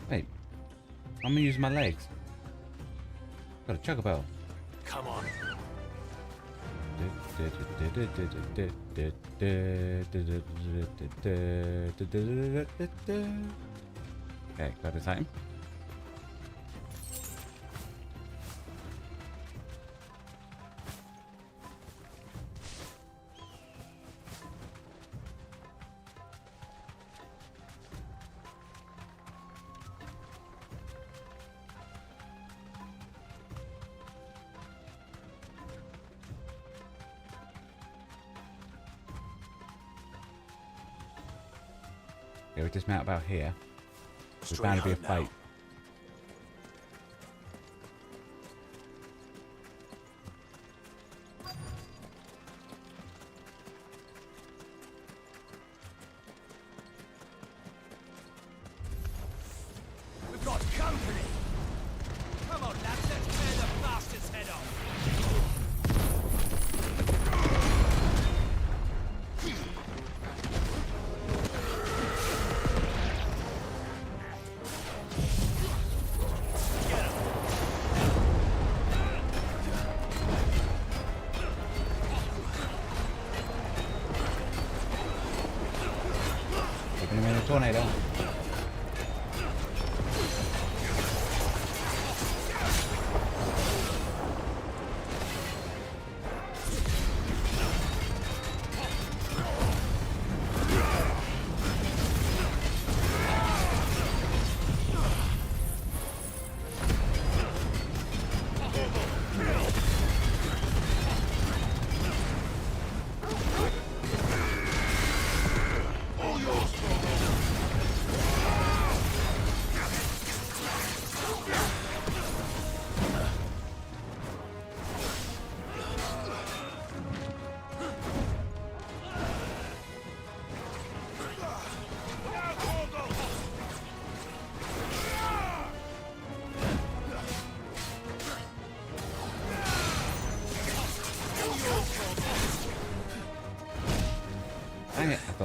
Wait, I'm gonna use my legs. Got a chocobo. Come on. Okay, got this item. Okay, we dismount about here. There's bound to be a fight. We've got company! Come on, lads, let's tear the bastard's head off! Taking him in a tornado.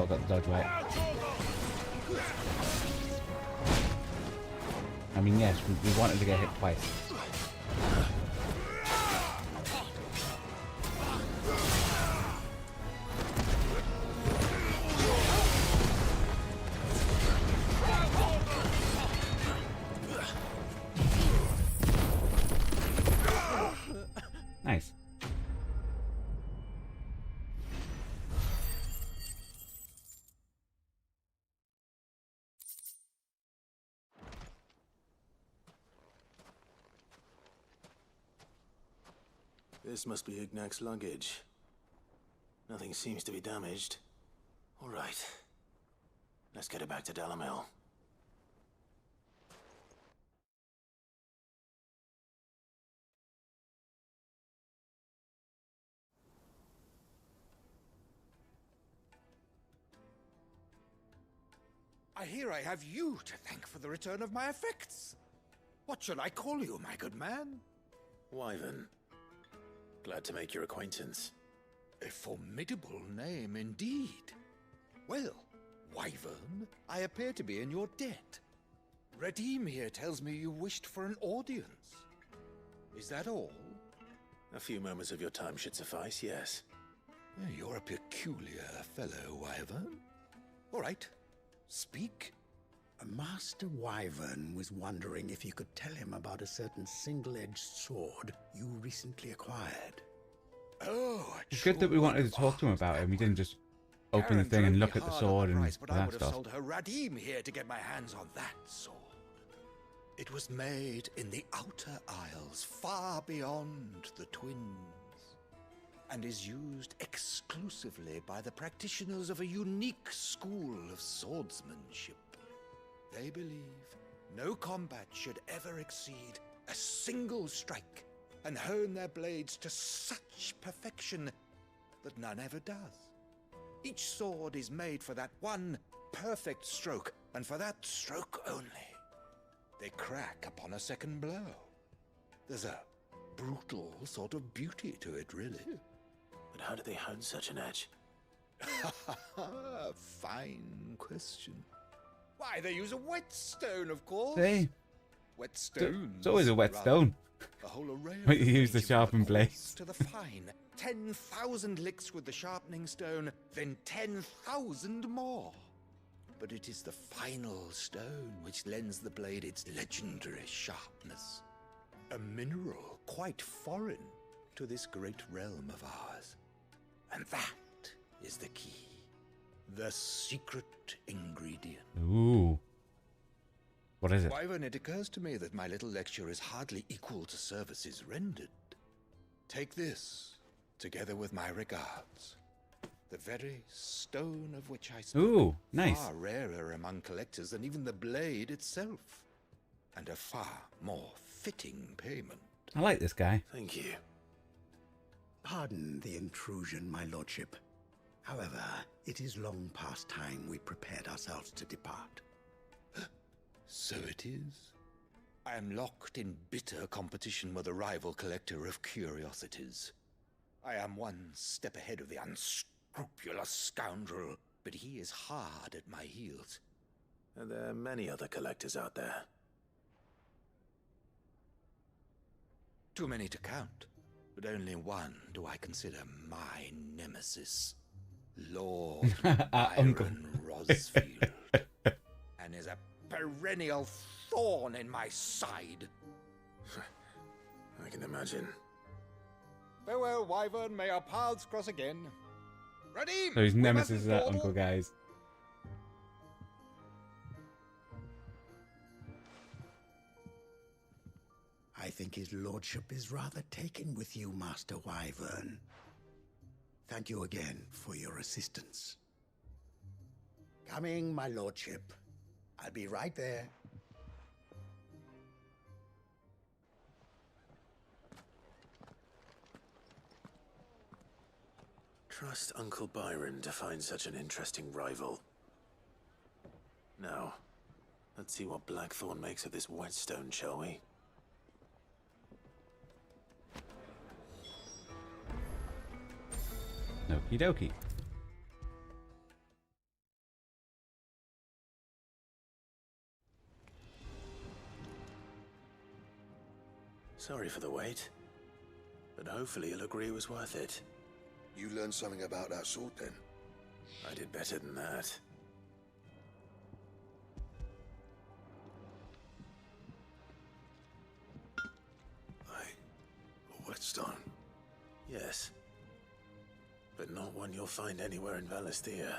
I got the dodge right. I mean, yes, we wanted to get hit twice. Nice. This must be Ignac's luggage. Nothing seems to be damaged. All right. Let's get it back to Dalamel. I hear I have you to thank for the return of my effects. What shall I call you, my good man? Wyvern. Glad to make your acquaintance. A formidable name indeed. Well, Wyvern, I appear to be in your debt. Redeem here tells me you wished for an audience. Is that all? A few moments of your time should suffice, yes. You're a peculiar fellow, Wyvern. All right, speak. Master Wyvern was wondering if you could tell him about a certain single-edged sword you recently acquired. Oh, It's good that we wanted to talk to him about it and we didn't just open the thing and look at the sword and but I that would have stuff. sold her Radim here to get my hands on that sword. It was made in the Outer Isles, far beyond the Twins, and is used exclusively by the practitioners of a unique school of swordsmanship. They believe no combat should ever exceed a single strike, and hone their blades to such perfection that none ever does. Each sword is made for that one perfect stroke, and for that stroke only. They crack upon a second blow. There's a brutal sort of beauty to it, really. But how do they hone such an edge? Fine question. Why, they use a whetstone, of course. See? Whetstones. It's always a whetstone. A whole array When of you use the sharpened blades. to the fine. 10,000 licks with the sharpening stone, then 10,000 more. But it is the final stone which lends the blade its legendary sharpness. A mineral quite foreign to this great realm of ours. And that is the key. The secret ingredient. Ooh. What is it? Wyvern, it occurs to me that my little lecture is hardly equal to services rendered. Take this, together with my regards. The very stone of which I speak. Ooh, nice. Far rarer among collectors than even the blade itself. And a far more fitting payment. I like this guy. Thank you. Pardon the intrusion, my lordship. However, it is long past time we prepared ourselves to depart. So it is. I am locked in bitter competition with a rival collector of curiosities. I am one step ahead of the unscrupulous scoundrel, but he is hard at my heels. And there are many other collectors out there. Too many to count, but only one do I consider my nemesis. Lord Byron Rosfield. And is a perennial thorn in my side. I can imagine. Farewell, Wyvern. May our paths cross again. Radim! So his nemesis is that uncle, guys. I think his lordship is rather taken with you, Master Wyvern. Thank you again for your assistance. Coming, my lordship. I'll be right there. Trust Uncle Byron to find such an interesting rival. Now, let's see what Blackthorn makes of this whetstone, shall we? Okie dokie. Sorry for the wait. But hopefully you'll agree it was worth it. You learned something about that sword then? I did better than that. Hey, a whetstone? Yes. But not one you'll find anywhere in Valisthea.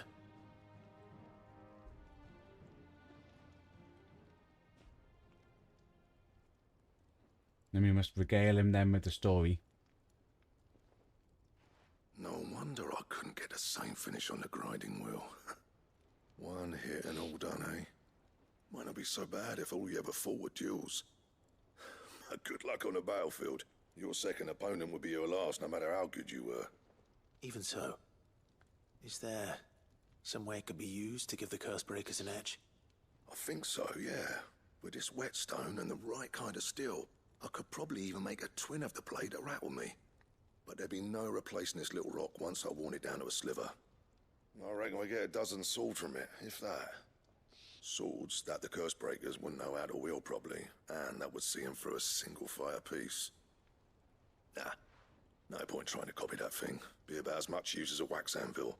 Then we must regale him then with the story. No wonder I couldn't get the same finish on the grinding wheel. One hit and all done, eh? Might not be so bad if all you ever fought were duels. Good luck on the battlefield. Your second opponent would be your last, no matter how good you were. Even so, is there some way it could be used to give the Curse Breakers an edge? I think so, yeah. With this whetstone and the right kind of steel, I could probably even make a twin of the blade that rattled me. But there'd be no replacing this little rock once I worn it down to a sliver. I reckon we get a dozen swords from it, if that. Swords that the Curse Breakers wouldn't know how to wield properly, and that would see them through a single fire piece. Nah, no point trying to copy that thing. Be about as much use as a wax anvil.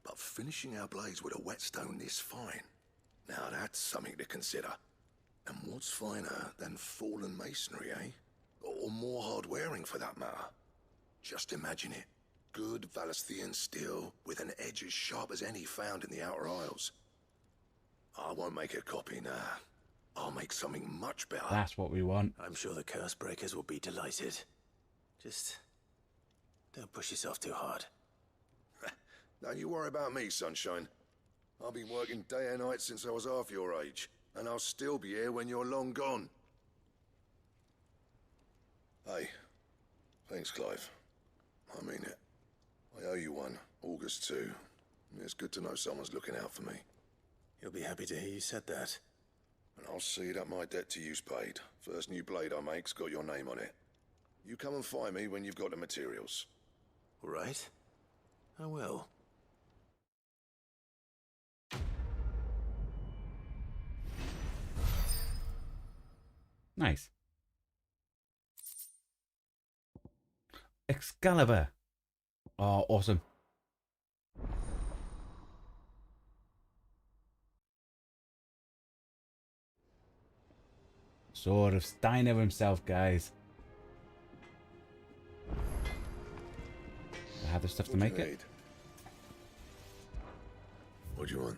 But finishing our blades with a whetstone this fine, now that's something to consider. And what's finer than fallen masonry, eh? Or more hard-wearing, for that matter. Just imagine it. Good Valisthean steel with an edge as sharp as any found in the Outer Isles. I won't make a copy, nah. I'll make something much better. That's what we want. I'm sure the Curse Breakers will be delighted. Just don't push yourself too hard. Don't you worry about me, sunshine. I've been working day and night since I was half your age, and I'll still be here when you're long gone. Hey, thanks, Clive. I mean it. I owe you one, August too. It's good to know someone's looking out for me. You'll be happy to hear you said that. And I'll see that my debt to you's paid. First new blade I make's got your name on it. You come and find me when you've got the materials. All right. I will. Nice. Excalibur. Oh, awesome. Sword of Steiner himself, guys. I have the stuff to make it. What do you want?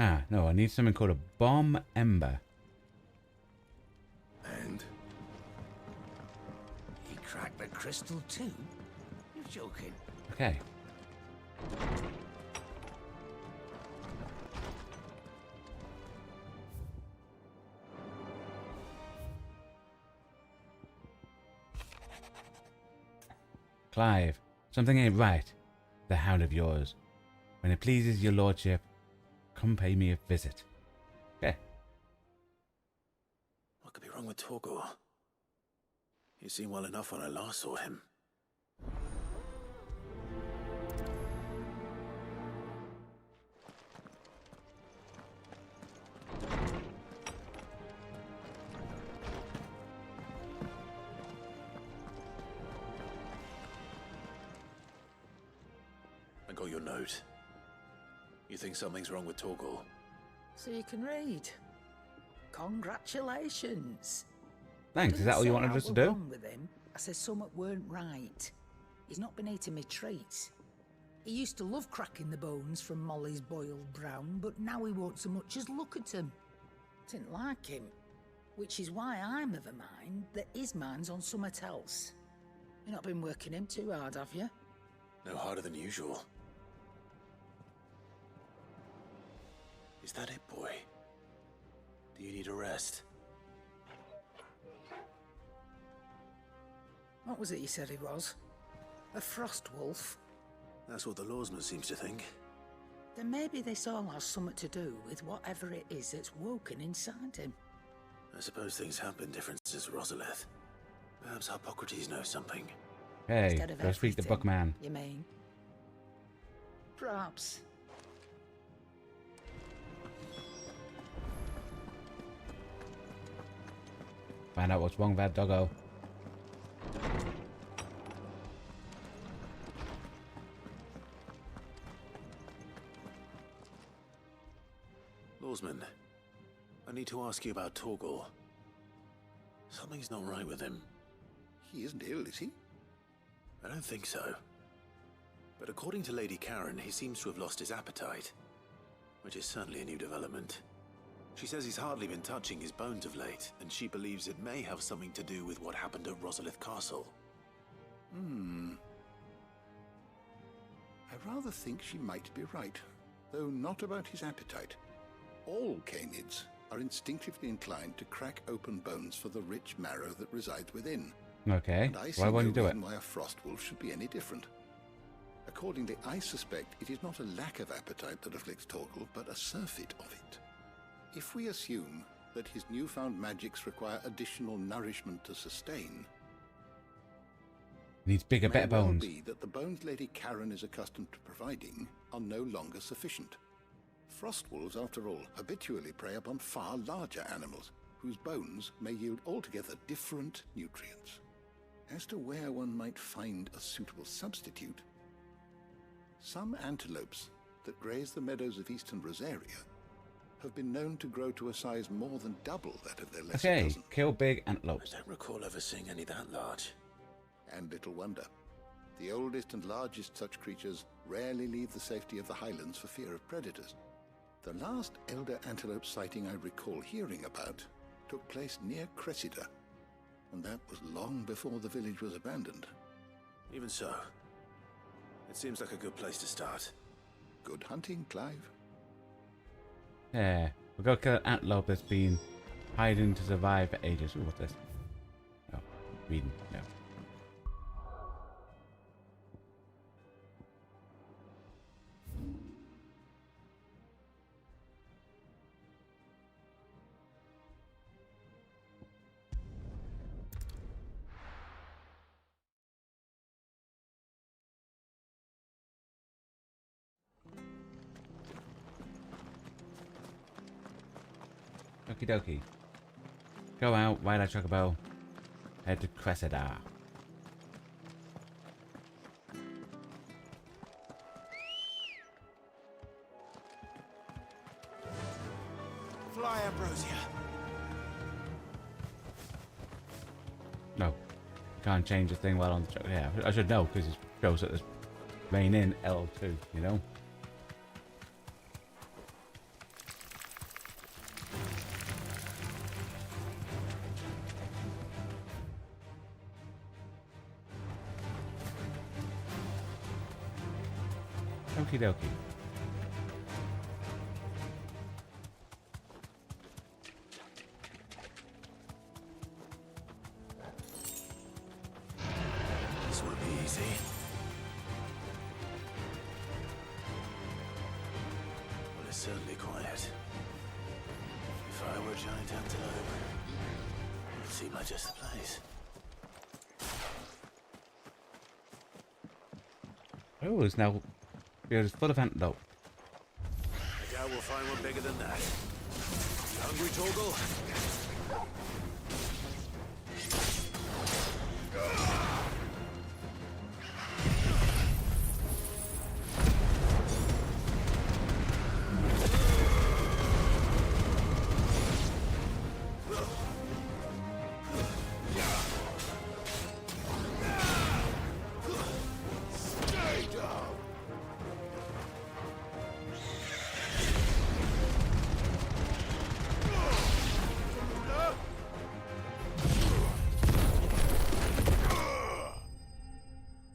Ah, no, I need something called a bomb ember. And? He cracked the crystal too? You're joking. Okay. Clive, something ain't right. The hound of yours. When it pleases your lordship, come pay me a visit. Okay. What could be wrong with Torgor? He seemed well enough when I last saw him. I got your note. You think something's wrong with Torgor? So you can read. Congratulations. Thanks, is that all you wanted us to do? Wrong with him. I said something weren't right. He's not been eating me treats. He used to love cracking the bones from Molly's boiled brown, but now he won't so much as look at him. Didn't like him. Which is why I'm of a mind that his mind's on something else. You've not been working him too hard, have you? No harder than usual. Is that it, boy? Do you need a rest? What was it you said he was? A frost wolf? That's what the lawsman seems to think. Then maybe this all has something to do with whatever it is that's woken inside him. I suppose things have been different since Rosalith. Perhaps Hippocrates knows something. Hey, go speak to Bookman. You mean? Perhaps. Find out what's wrong with that doggo. Lawsman, I need to ask you about Torgal. Something's not right with him. He isn't ill, is he? I don't think so. But according to Lady Karen, he seems to have lost his appetite, which is certainly a new development. She says he's hardly been touching his bones of late, and she believes it may have something to do with what happened at Rosalith Castle. I rather think she might be right, though not about his appetite. All canids are instinctively inclined to crack open bones for the rich marrow that resides within. Okay, And I see why won't no you do it? reason why a frost wolf should be any different. Accordingly, I suspect it is not a lack of appetite that afflicts Torgal, but a surfeit of it. If we assume that his newfound magics require additional nourishment to sustain, Needs bigger, it may better well bones. be that the bones Lady Karen is accustomed to providing are no longer sufficient. Frost wolves, after all, habitually prey upon far larger animals, whose bones may yield altogether different nutrients. As to where one might find a suitable substitute, some antelopes that graze the meadows of eastern Rosaria have been known to grow to a size more than double that of their lesser Okay, cousin. kill big antelopes. I don't recall ever seeing any that large. And little wonder. The oldest and largest such creatures rarely leave the safety of the highlands for fear of predators. The last elder antelope sighting I recall hearing about took place near Cressida, and that was long before the village was abandoned. Even so, it seems like a good place to start. Good hunting, Clive. Yeah, we'll go kill an antelope that's been hiding to survive for ages. Ooh, what's this? Oh, reading. No. Okie dokie. Go out, ride our chocobo, head to Cressida. Fly, Ambrosia. No, can't change the thing while on the chocobo. Yeah, I should know because it shows that there's rain in L2, you know? Okie dokie. This won't be easy. Well, it's certainly quiet. If I were a giant antelope, it would seem like just the place. Oh, it's now it's full of antelope. I doubt we'll find one bigger than that. You hungry, Torgal?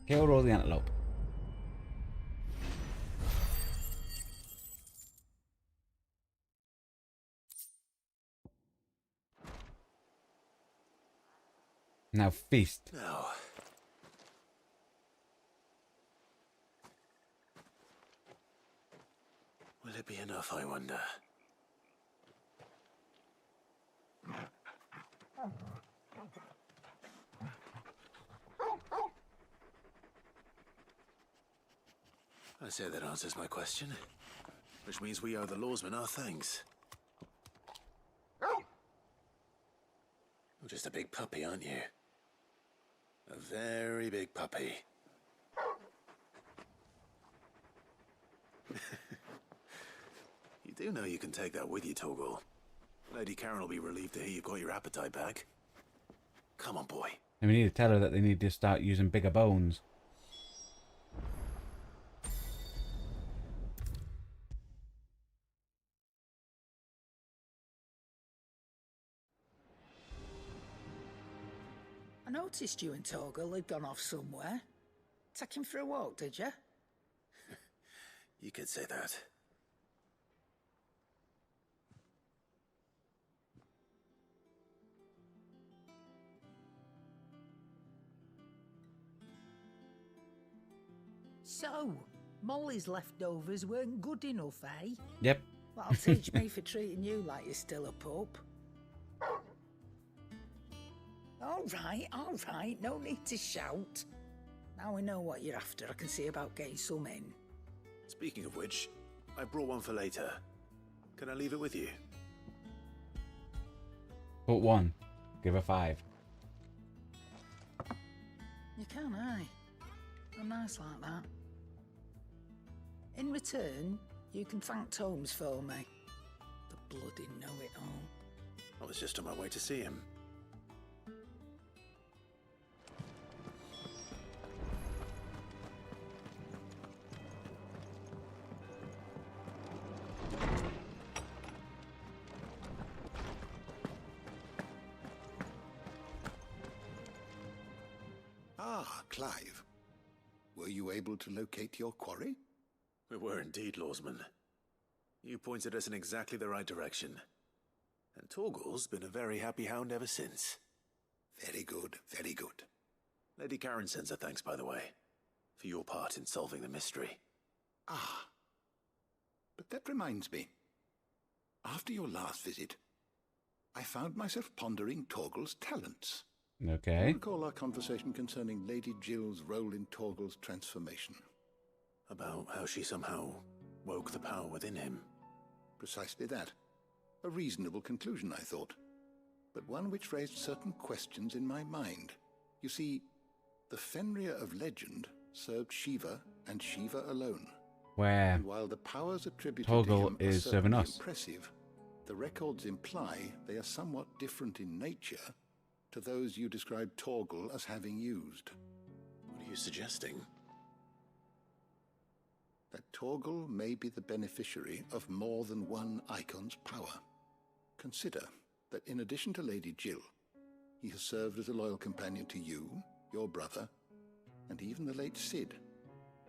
Kill all the antelope. Now feast. Now. Will it be enough, I wonder? I say that answers my question. Which means we owe the lawsman our thanks. You're just a big puppy, aren't you? A very big puppy. You do know you can take that with you, Torgal. Lady Karen will be relieved to hear you've got your appetite back. Come on, boy. And we need to tell her that they need to start using bigger bones. I noticed you and Torgal had gone off somewhere. Take him for a walk, did you? You could say that. So, Molly's leftovers weren't good enough, eh? Yep. That'll teach me for treating you like you're still a pup. All right, no need to shout. Now we know what you're after, I can see about getting some in. Speaking of which, I brought one for later. Can I leave it with you? Put 1. Give her 5. You can, eh? I'm nice like that. In return, you can thank Tomes for me. The bloody know-it-all. I was just on my way to see him. Ah, Clive. Were you able to locate your quarry? We were indeed, Lawsman. You pointed us in exactly the right direction. And Torgal's been a very happy hound ever since. Very good, very good. Lady Karen sends her thanks, by the way, for your part in solving the mystery. Ah. But that reminds me. After your last visit, I found myself pondering Torgal's talents. Okay. You recall our conversation concerning Lady Jill's role in Torgal's transformation? About how she somehow woke the power within him. Precisely that. A reasonable conclusion, I thought. But one which raised certain questions in my mind. You see, the Fenrir of legend served Shiva and Shiva alone. Where And while the powers attributed Torgal to him are is serving certainly us. impressive, the records imply they are somewhat different in nature to those you described Torgal as having used. What are you suggesting? That Torgal may be the beneficiary of more than one icon's power. Consider that in addition to Lady Jill, he has served as a loyal companion to you, your brother, and even the late Cid.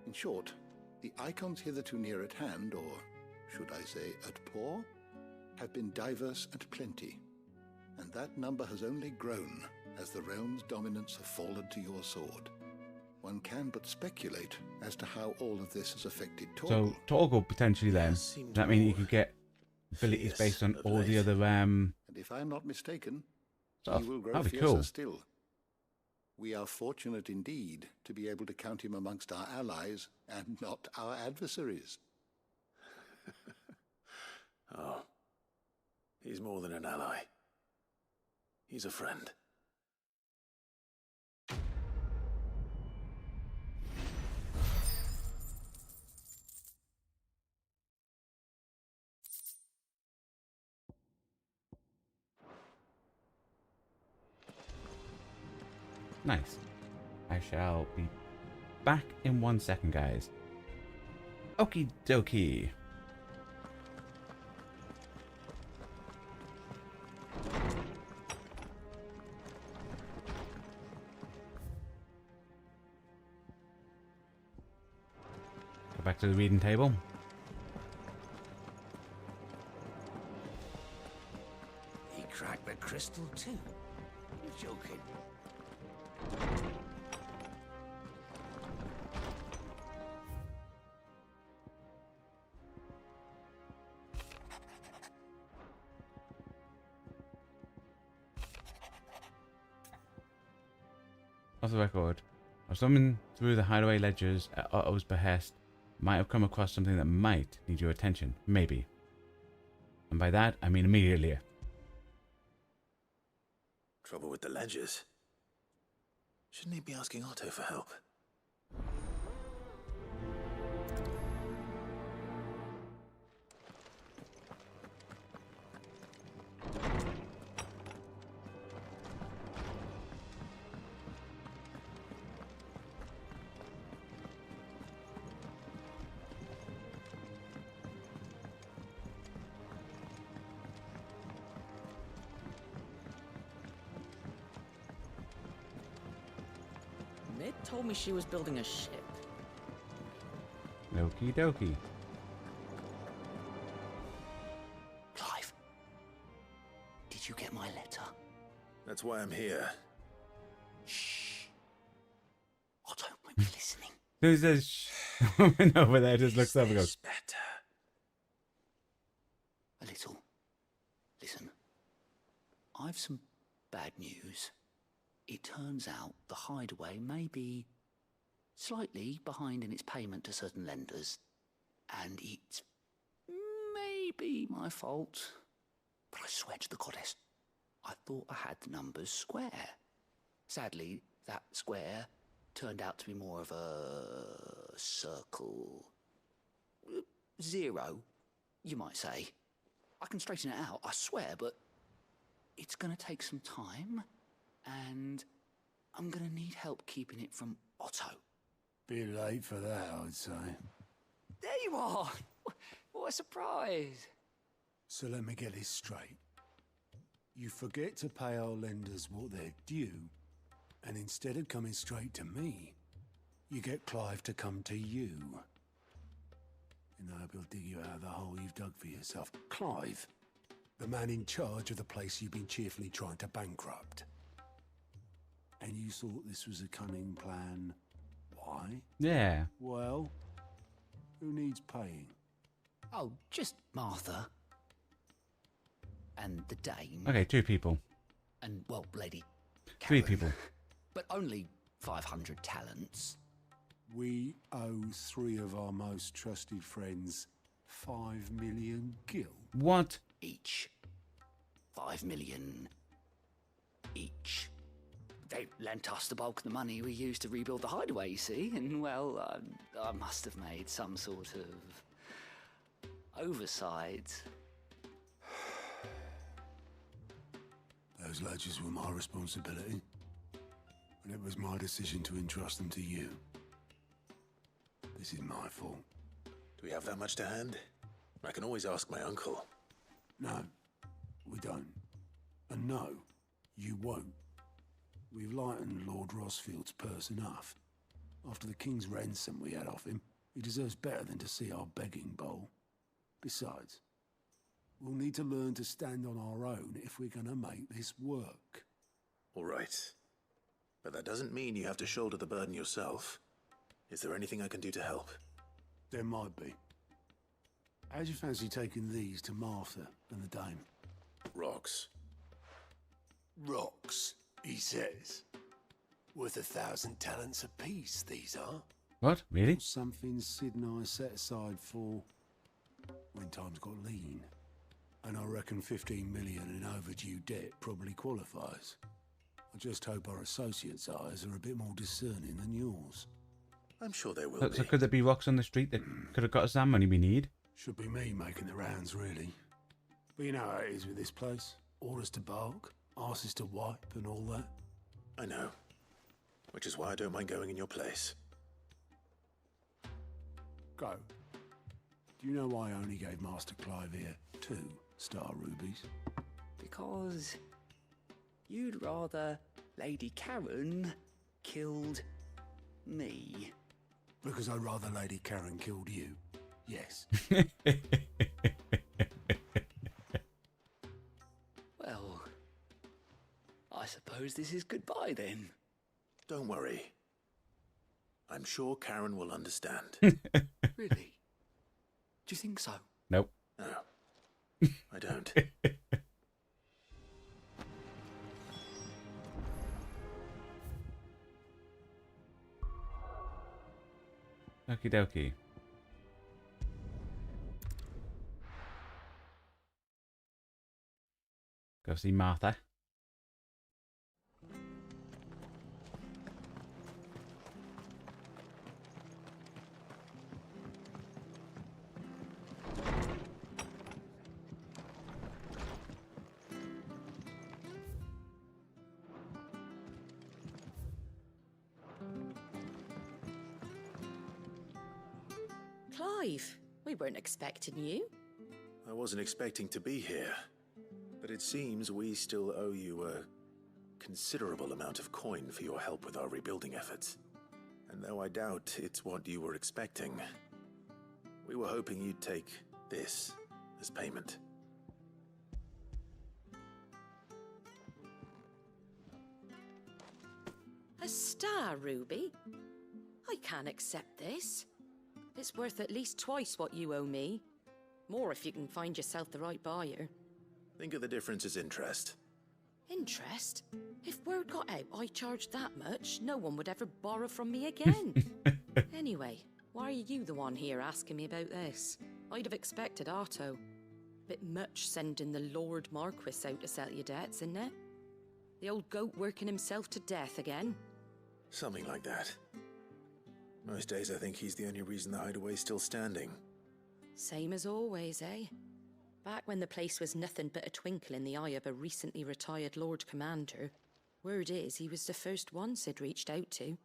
In short, the icons hitherto near at hand, or should I say at paw, have been diverse and plenty, and that number has only grown as the realm's dominance have fallen to your sword. One can but speculate as to how all of this has affected Torgal. So Torgal potentially then. Does that mean you can get abilities based on all the other And if I'm not mistaken, stuff? he will grow That'd be fiercer cool. still. We are fortunate indeed to be able to count him amongst our allies and not our adversaries. Oh, he's more than an ally. He's a friend. Nice. I shall be back in 1 second, guys. Okie dokie. Go back to the reading table. He cracked the crystal too. You're joking. Off the record, I was thumbing through the hideaway ledgers at Otto's behest Might have come across something that might need your attention. Maybe. And by that, I mean immediately. Trouble with the ledgers. Shouldn't he be asking Otto for help? Mid told me she was building a ship. Okie dokie. Clive, did you get my letter? That's why I'm here. Shh. Otto might be listening. Who's this woman over there just looks up and goes, Better. A little. Listen. I've some bad news. It turns out the hideaway may be slightly behind in its payment to certain lenders, and it's maybe my fault. But I swear to the goddess, I thought I had the numbers square. Sadly, that square turned out to be more of a circle. 0, you might say. I can straighten it out, I swear, but it's gonna take some time. And I'm gonna need help keeping it from Otto. Bit late for that, I'd say. There you are! What a surprise! So let me get this straight. You forget to pay our lenders what they're due, and instead of coming straight to me, you get Clive to come to you. And I hope he'll dig you out of the hole you've dug for yourself. Clive, the man in charge of the place you've been cheerfully trying to bankrupt. And you thought this was a cunning plan. Why? yeah. Well, who needs paying? Oh, just Martha. And the dame. Okay, 2 people. And, well, Lady 3 Karen. people. But only 500 talents. We owe 3 of our most trusted friends 5 million gil. What? Each. 5 million each. They lent us the bulk of the money we used to rebuild the hideaway, you see, and, well, I must have made some sort of oversight. Those ledgers were my responsibility, and it was my decision to entrust them to you. This is my fault. Do we have that much to hand? I can always ask my uncle. No, we don't. And no, you won't. We've lightened Lord Rosfield's purse enough. After the king's ransom we had off him, he deserves better than to see our begging bowl. Besides, we'll need to learn to stand on our own if we're gonna make this work. All right. But that doesn't mean you have to shoulder the burden yourself. Is there anything I can do to help? There might be. How'd you fancy taking these to Martha and the dame? Rocks. Rocks, he says. Worth 1,000 talents apiece, these are. What? Really? Something Sid and I set aside for when times got lean. And I reckon 15 million in overdue debt probably qualifies. I just hope our associates' eyes are a bit more discerning than yours. I'm sure they will So be. could there be rocks on the street that could have got us that money we need? Should be me making the rounds, really. But you know how it is with this place. Orders to bark, arses to wipe, and all that. I know. Which is why I don't mind going in your place. Go. Do you know why I only gave Master Clive here 2 star rubies? Because you'd rather Lady Karen killed me. Because I'd rather Lady Karen killed you. Yes. Well, I suppose this is goodbye then. Don't worry. I'm sure Karen will understand. Really? Do you think so? Nope. No, I don't. Okie dokie. Go see Martha. Clive, we weren't expecting you. I wasn't expecting to be here, but it seems we still owe you a considerable amount of coin for your help with our rebuilding efforts. And though I doubt it's what you were expecting, we were hoping you'd take this as payment. A star ruby? I can't accept this. It's worth at least twice what you owe me. More if you can find yourself the right buyer. Think of the difference as interest. Interest? If word got out I charged that much, no one would ever borrow from me again. Anyway, why are you the one here asking me about this? I'd have expected Otto. Bit much sending the Lord Marquis out to settle your debts, isn't it? The old goat working himself to death again? Something like that. Most days I think he's the only reason the hideaway's still standing. Same as always, eh? Back when the place was nothing but a twinkle in the eye of a recently retired Lord Commander, word is he was the first one Sid reached out to.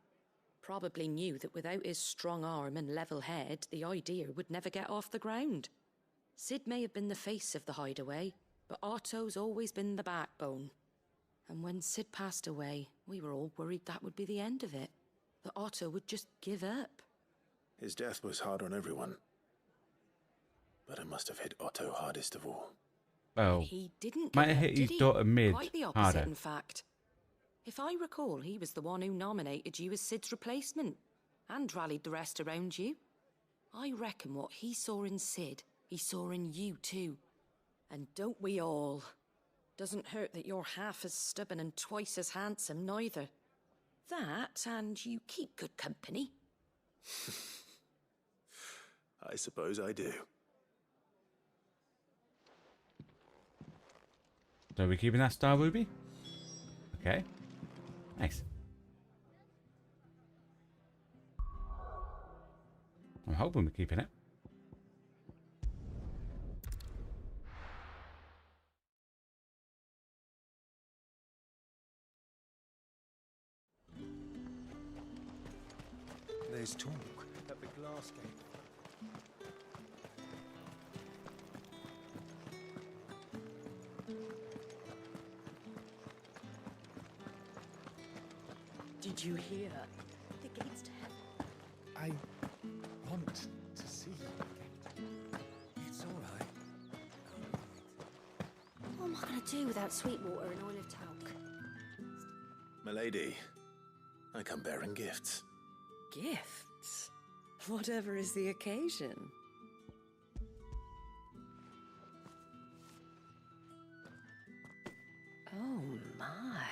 Probably knew that without his strong arm and level head, the idea would never get off the ground. Sid may have been the face of the hideaway, but Otto's always been the backbone. And when Sid passed away, we were all worried that would be the end of it. That Otto would just give up. His death was hard on everyone. But it must have hit Otto hardest of all. Oh, he didn't might have hit his daughter Mid Quite the opposite, harder. in fact. If I recall, he was the one who nominated you as Sid's replacement and rallied the rest around you. I reckon what he saw in Sid, he saw in you too. And don't we all? Doesn't hurt that you're half as stubborn and twice as handsome, neither. That, and you keep good company. I suppose I do. So are we keeping that star ruby? Okay. Nice. I'm hoping we're keeping it. There's talk at the glass gate. Did you hear? The gates to heaven. I want to see the gate. It's all right. What am I going to do without sweet water and olive talc? Milady, I come bearing gifts. Gifts? Whatever is the occasion. Oh my.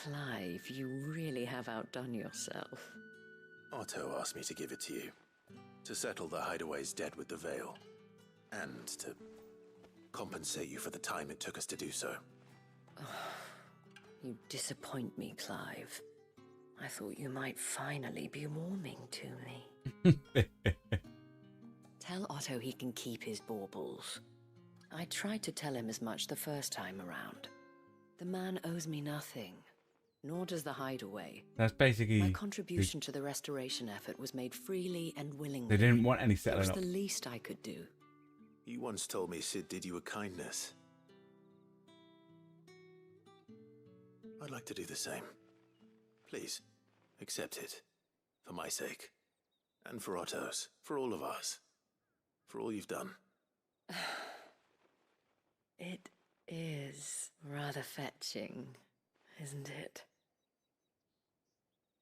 Clive, you really have outdone yourself. Otto asked me to give it to you. To settle the hideaway's debt with the Veil. And to compensate you for the time it took us to do so. You disappoint me, Clive. I thought you might finally be warming to me. Tell Otto he can keep his baubles. I tried to tell him as much the first time around. The man owes me nothing, nor does the hideaway. That's basically... My contribution to the restoration effort was made freely and willingly. They didn't want any settling It was up. the least I could do. You once told me Sid did you a kindness. I'd like to do the same. Please, accept it. For my sake. And for Otto's. For all of us. For all you've done. It is rather fetching, isn't it?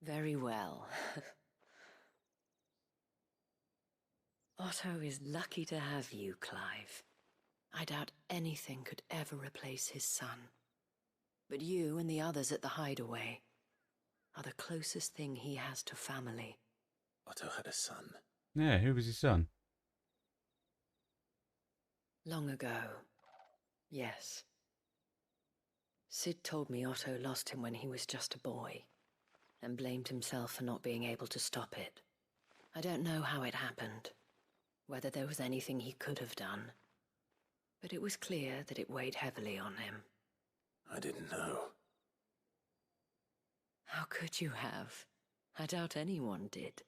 Very well. Otto is lucky to have you, Clive. I doubt anything could ever replace his son. But you and the others at the hideaway are the closest thing he has to family. Otto had a son. Yeah, who was his son? Long ago, yes. Sid told me Otto lost him when he was just a boy, and blamed himself for not being able to stop it. I don't know how it happened, whether there was anything he could have done, but it was clear that it weighed heavily on him. I didn't know. How could you have? I doubt anyone did.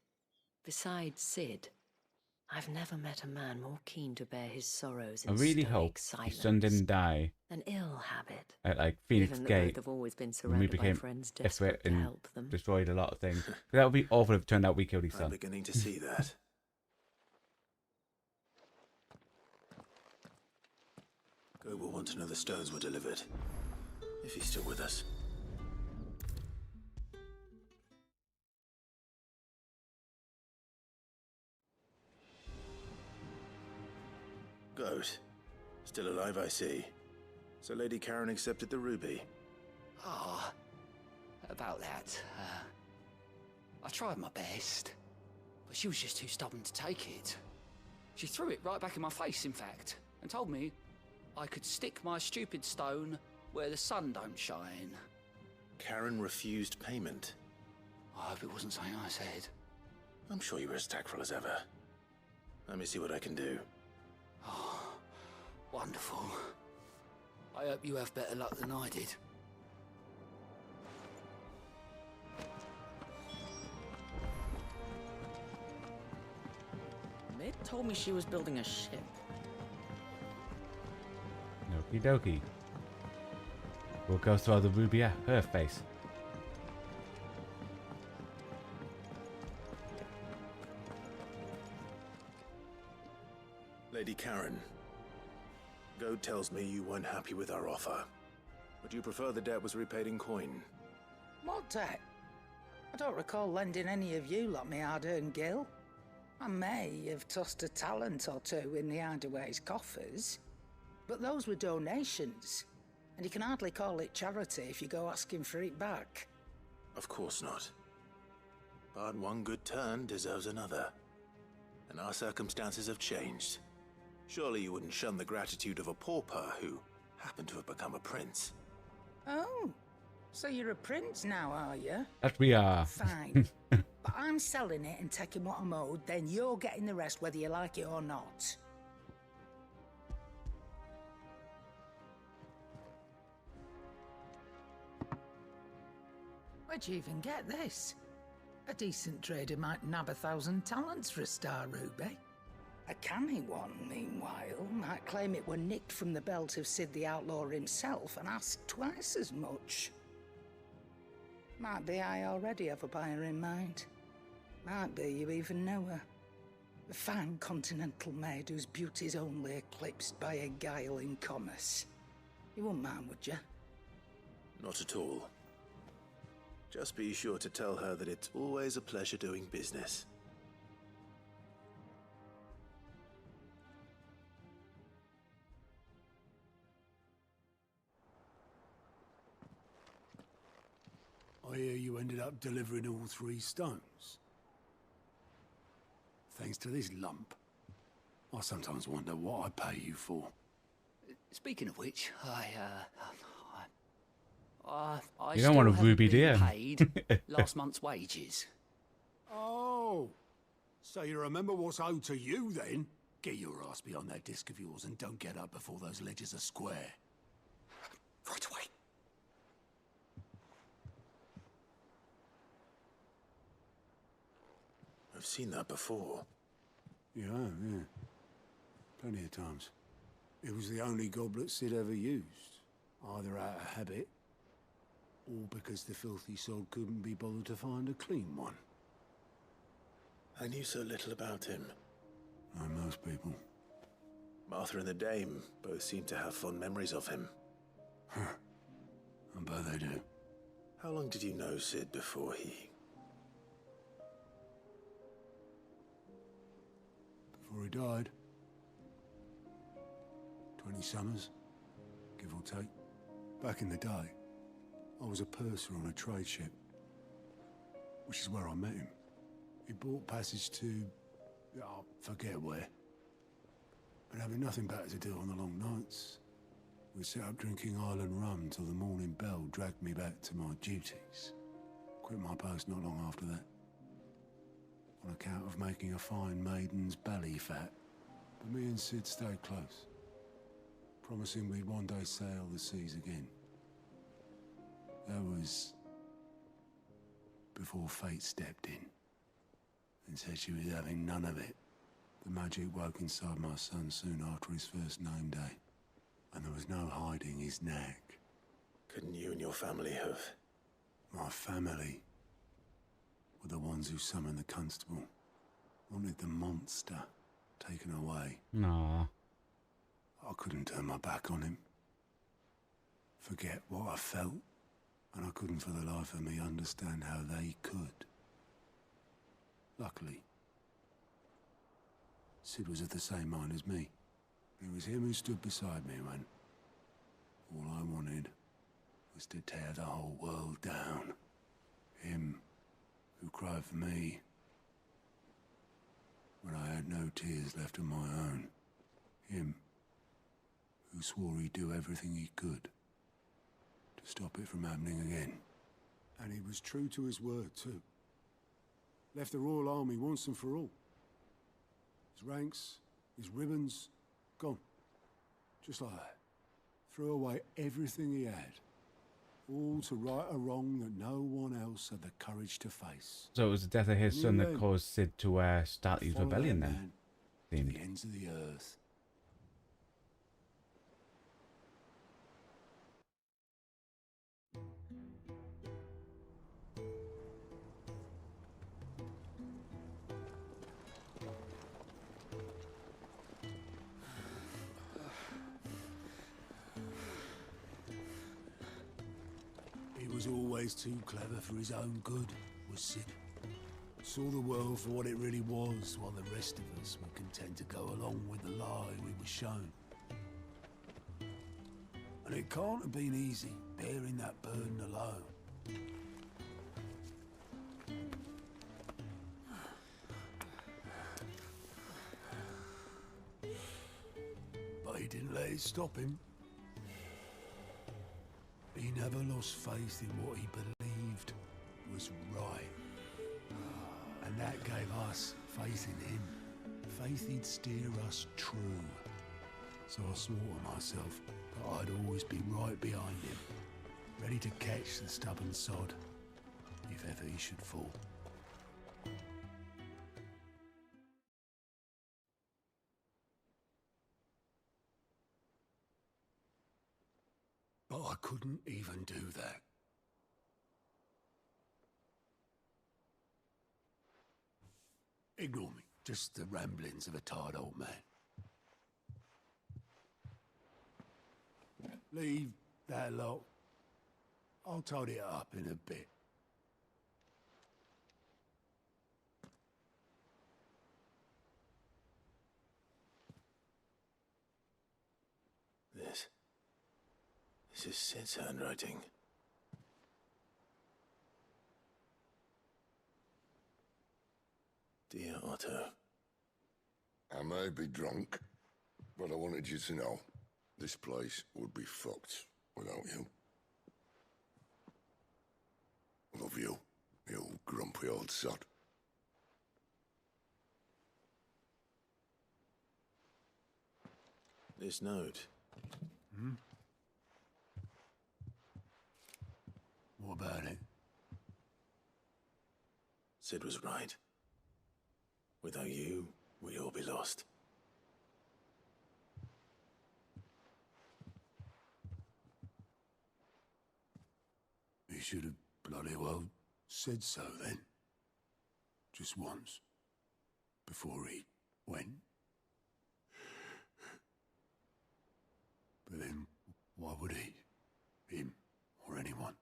Besides Sid, I've never met a man more keen to bear his sorrows in I really stoic hope silence his son didn't die an ill habit. at like Phoenix Given that Gate both have always been when we surrounded by became friends desperate desperate to and help them. destroyed a lot of things. That would be awful if it turned out we killed his I'm son. beginning to see that. Go will want to know the stones were delivered. If he's still with us. Goat. Still alive, I see. So Lady Karen accepted the ruby. Ah, about that. I tried my best, but she was just too stubborn to take it. She threw it right back in my face, in fact, and told me I could stick my stupid stone where the sun don't shine. Karen refused payment. I hope it wasn't something I said. I'm sure you were as tactful as ever. Let me see what I can do. Oh, wonderful. I hope you have better luck than I did. Mid told me she was building a ship. Okie dokie. We'll go throw the ruby at her face. Lady Karen, Goat tells me you weren't happy with our offer. Would you prefer the debt was repaid in coin? What debt? I don't recall lending any of you lot me hard-earned gil. I may have tossed a talent or two in the Hideaway's coffers, but those were donations, and you can hardly call it charity if you go asking for it back. Of course not. But one good turn deserves another. And our circumstances have changed. Surely you wouldn't shun the gratitude of a pauper who happened to have become a prince. Oh, so you're a prince now, are you? That we are. Fine. But I'm selling it and taking what I'm owed, then you're getting the rest whether you like it or not. Where'd you even get this? A decent trader might nab 1,000 talents for a star ruby. A canny one, meanwhile, might claim it were nicked from the belt of Sid the Outlaw himself and ask twice as much. Might be I already have a buyer in mind. Might be you even know her. A fine continental maid whose beauty's only eclipsed by a guile in commerce. You wouldn't mind, would you? Not at all. Just be sure to tell her that it's always a pleasure doing business. I hear you ended up delivering all 3 stones. Thanks to this lump. I sometimes wonder what I pay you for. Speaking of which, I You don't want a still ruby, haven't do you? been paid last month's wages. Oh, so you remember what's owed to you then? Get your ass behind that disc of yours and don't get up before those ledgers are square. Right away. I've seen that before. Yeah, yeah. Plenty of times. It was the only goblet Sid ever used. Either out of habit, or because the filthy sod couldn't be bothered to find a clean one. I knew so little about him. Like most people. Martha and the Dame both seem to have fond memories of him. I bet they do. How long did you know Sid before he... Before he died. 20 summers, give or take. Back in the day, I was a purser on a trade ship, which is where I met him. He bought passage to... I forget where. But having nothing better to do on the long nights, We set up drinking island rum till the morning bell dragged me back to my duties. Quit my post not long after that. On account of making a fine maiden's belly fat. But me and Sid stayed close, promising we'd one day sail the seas again. That was before fate stepped in and said she was having none of it. The magic woke inside my son soon after his first name day, and there was no hiding his knack. Couldn't you and your family have? My family were the ones who summoned the constable, wanted the monster taken away. Nah. I couldn't turn my back on him, forget what I felt, and I couldn't for the life of me understand how they could. Luckily, Sid was of the same mind as me. It was him who stood beside me when all I wanted was to tear the whole world down. Him who cried for me when I had no tears left of my own. Him who swore he'd do everything he could to stop it from happening again. And he was true to his word, too. Left the Royal Army once and for all. His ranks, his ribbons, gone. Just like that. Threw away everything he had. All to right a wrong that no one else had the courage to face. So it was the death of his son that caused Sid to start his rebellion then? To the ends of the earth. He was always too clever for his own good, was Sid. Saw the world for what it really was, while the rest of us were content to go along with the lie we were shown. And it can't have been easy, bearing that burden alone. But he didn't let it stop him. He never lost faith in what he believed was right. And that gave us faith in him. Faith he'd steer us true. So I swore to myself that I'd always be right behind him, ready to catch the stubborn sod, if ever he should fall. But I couldn't even do that. Ignore me. Just the ramblings of a tired old man. Leave that lot. I'll tidy it up in a bit. This is Sid's handwriting. Dear Otto. I may be drunk, but I wanted you to know this place would be fucked without you. Love you, you grumpy old sod. This note. Hmm? What about it? Sid was right. Without you, we'd all be lost. He should have bloody well said so then. Just once. Before he went. But then, why would he? Him, or anyone?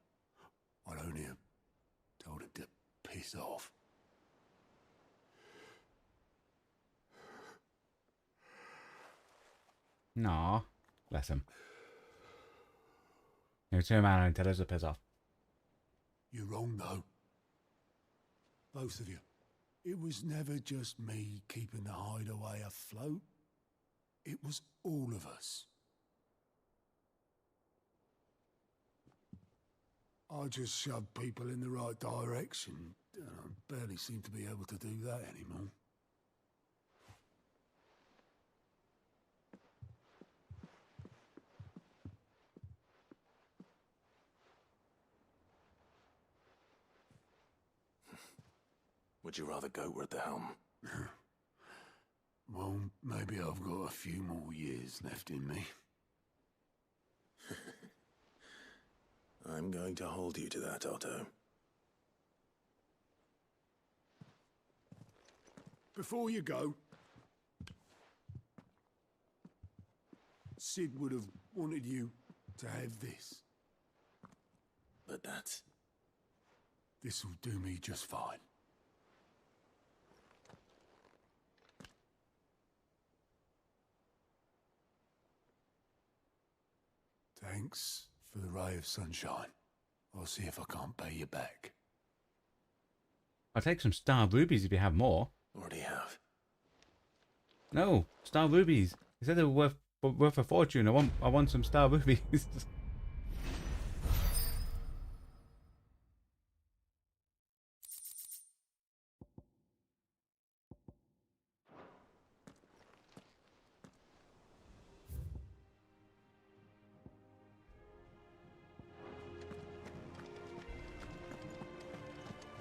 I'd only have told him to piss off. Nah, bless him. You turn around and tell us to piss off. You're wrong, though. Both of you. It was never just me keeping the hideaway afloat. It was all of us. I just shove people in the right direction. And I barely seem to be able to do that anymore. Would you rather goat at the helm? Well, maybe I've got a few more years left in me. I'm going to hold you to that, Otto. Before you go, Sid would have wanted you to have this. But that's... This'll do me just fine. Thanks for the ray of sunshine. I'll see if I can't pay you back. I'll take some star rubies if you have more. Already have. No, star rubies. You said they were worth a fortune. I want some star rubies.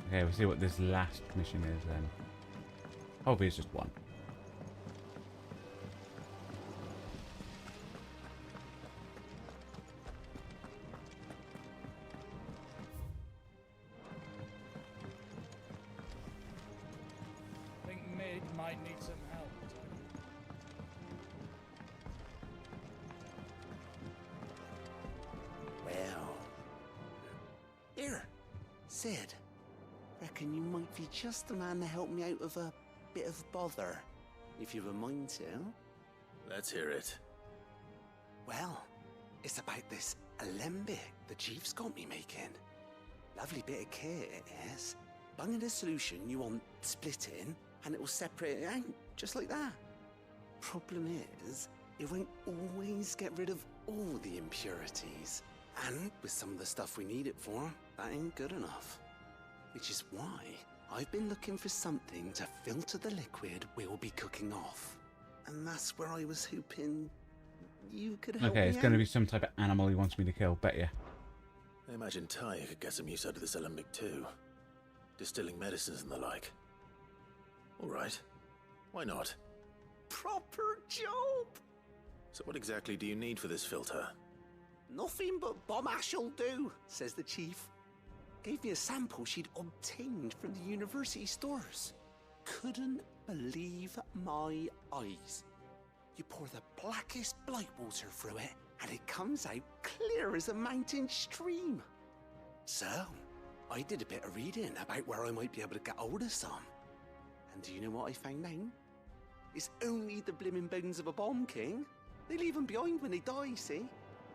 Okay, we'll see what this last mission is then. Hopefully it's just one. I think Mid might need some help. Well. Here, Sid. Reckon you might be just the man to help me out of a bit of bother, if you've a mind to. Let's hear it. Well, it's about this alembic the chief's got me making. Lovely bit of kit it is. Bung in a solution you want splitting, and it will separate it out, just like that. Problem is, it won't always get rid of all the impurities. And with some of the stuff we need it for, that ain't good enough. Which is why I've been looking for something to filter the liquid we'll be cooking off. And that's where I was hoping you could help me Okay, it's going to be some type of animal he wants me to kill, bet you. I imagine Ty could get some use out of this alembic too. Distilling medicines and the like. Alright. Why not? Proper job! So what exactly do you need for this filter? Nothing but bomb ash'll do, says the chief. Gave me a sample she'd obtained from the university stores. Couldn't believe my eyes. You pour the blackest blight water through it, and it comes out clear as a mountain stream. So, I did a bit of reading about where I might be able to get hold of some. And do you know what I found out? It's only the blimmin' bones of a bomb king. They leave them behind when they die, see?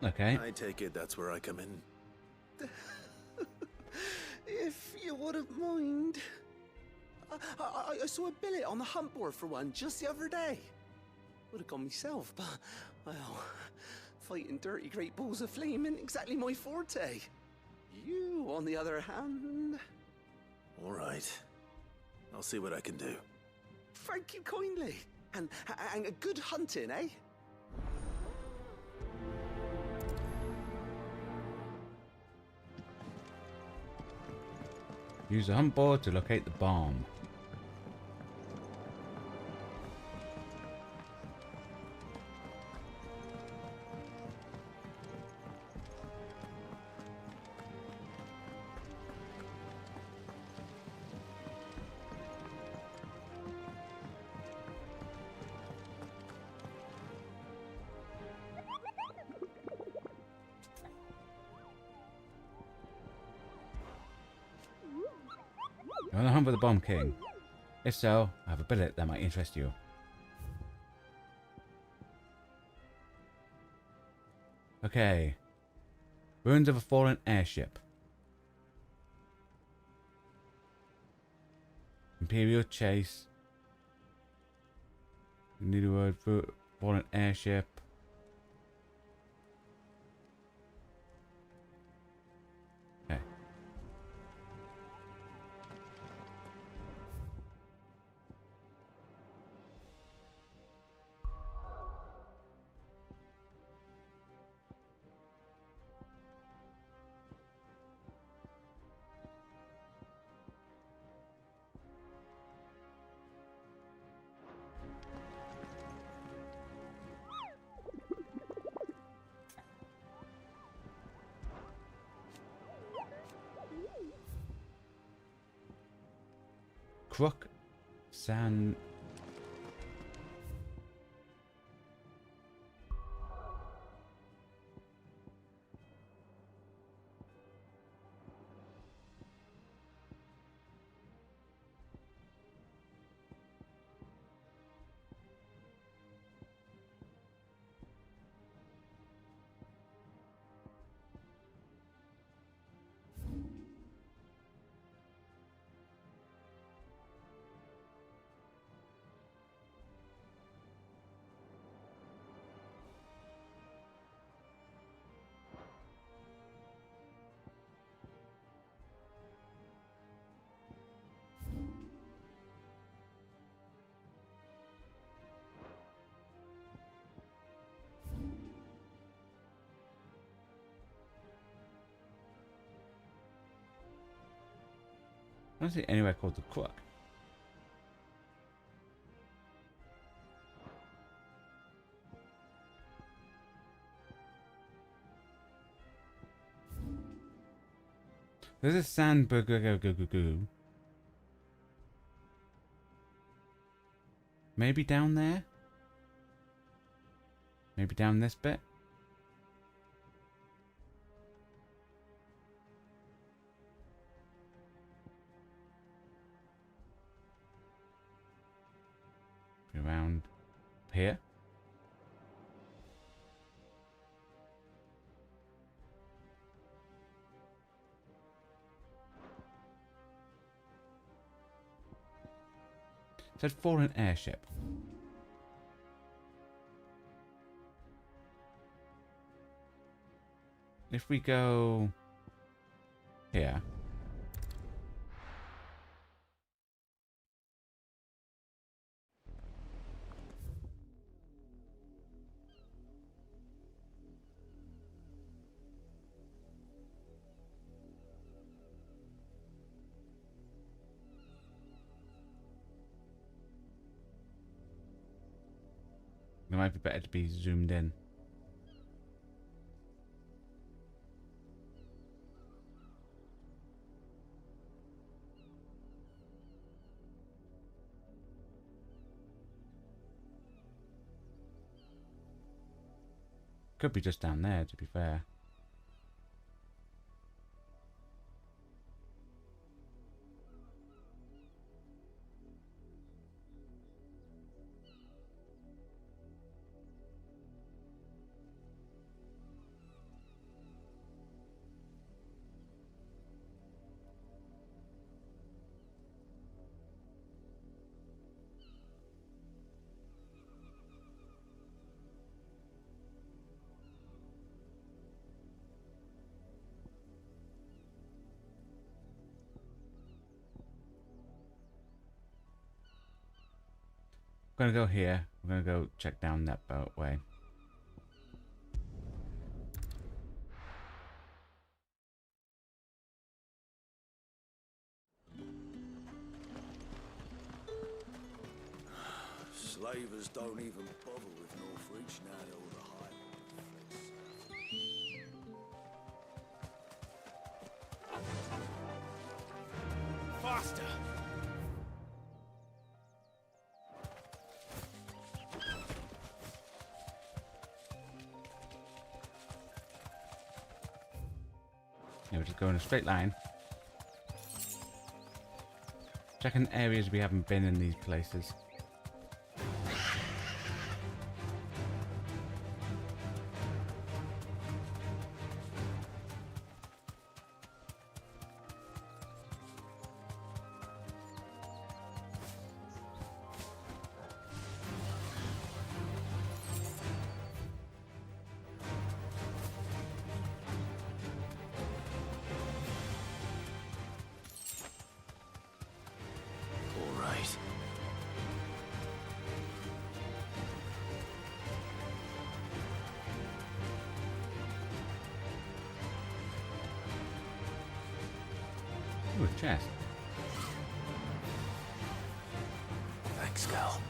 Okay. I take it that's where I come in. If you wouldn't mind. I saw a billet on the hunt board for one just the other day. Would have gone myself, but, well, fighting dirty great balls of flame isn't exactly my forte. You, on the other hand... Alright. I'll see what I can do. Thank you kindly. And a good hunting, eh? Use the hunt board to locate the bomb. You're on the hunt for the Bomb King. If so, I have a billet that might interest you. Okay. Ruins of a fallen airship. Imperial chase. Need a word for fallen airship. Okay. Crook, San. I don't see anywhere called the Crook. There's a sandburger. Maybe down there? Maybe down this bit? Around here? It said for an airship. If we go here. It might be better to be zoomed in. Could be just down there, to be fair. We're gonna go here. We're gonna go check down that boat way. Slavers don't even bother with Northreach now that all the high. Faster! Yeah, we'll just go in a straight line. Checking areas we haven't been in these places. Ooh, a chest. Thanks, Cal.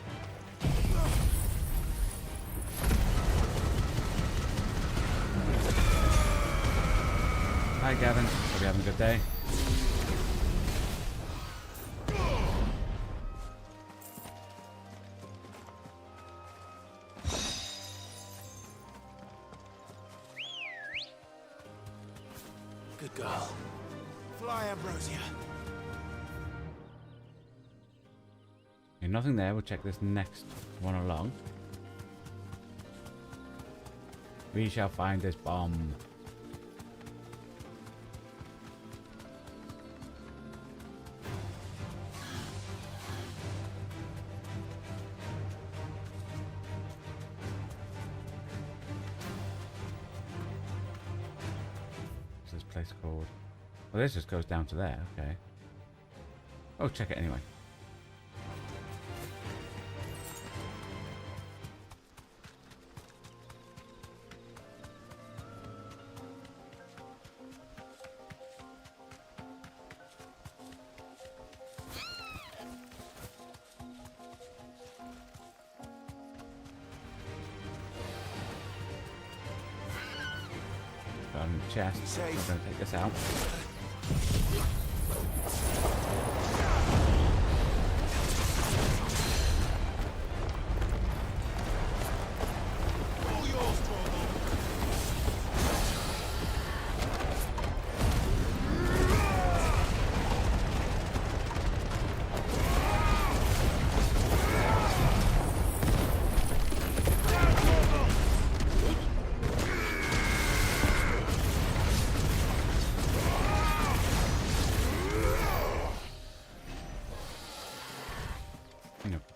Hi, Gavin. Hope you're having a good day. girl. Fly, Ambrosia. Okay, nothing there. We'll check this next one along. We shall find this bomb. What's this place called? Well, this just goes down to there. Okay. Oh, check it anyway. Chest. I'm going to take this out.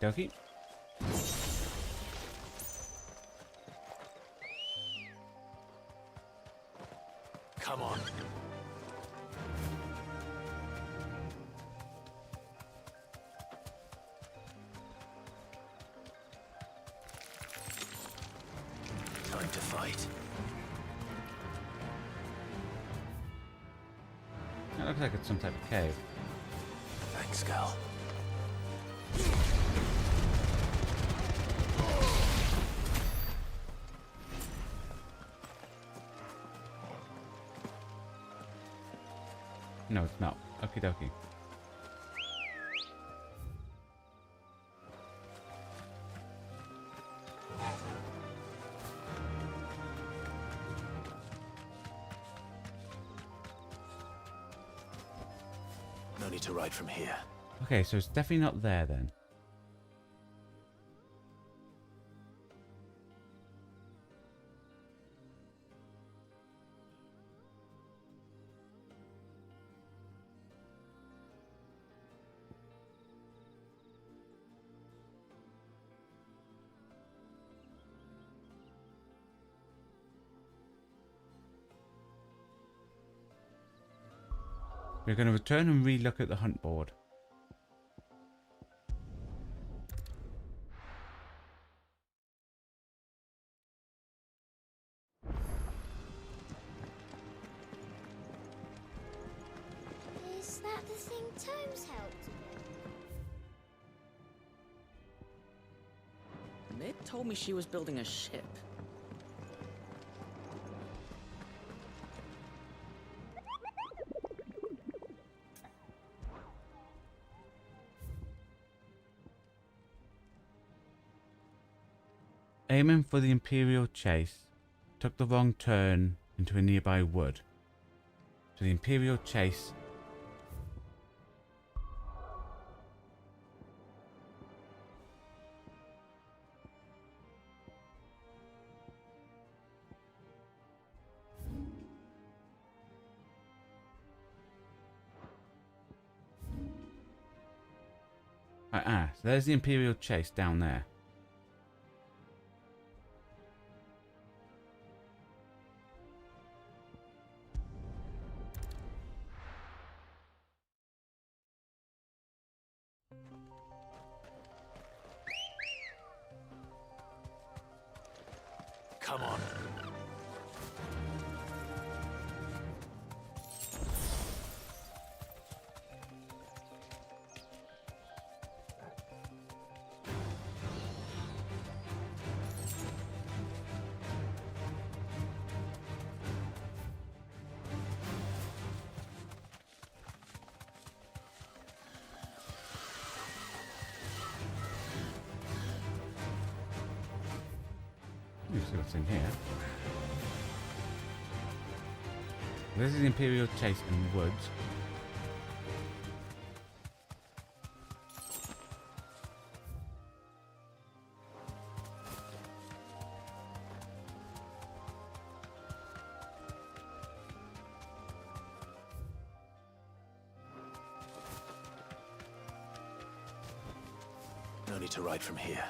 Dokie. Come on. Time to fight. That looks like it's some type of cave. Thanks, girl. No, it's not. Okie dokie. No need to ride from here. Okay, so it's definitely not there then. We're going to return and re-look at the hunt board. Is that the thing Tomes helped with? Mid told me she was building a ship. Aiming for the Imperial chase, took the wrong turn into a nearby wood. So the Imperial chase so there's the Imperial chase down there. Come on. Let's see what's in here. This is the Imperial Chase in Woods. No need to ride from here.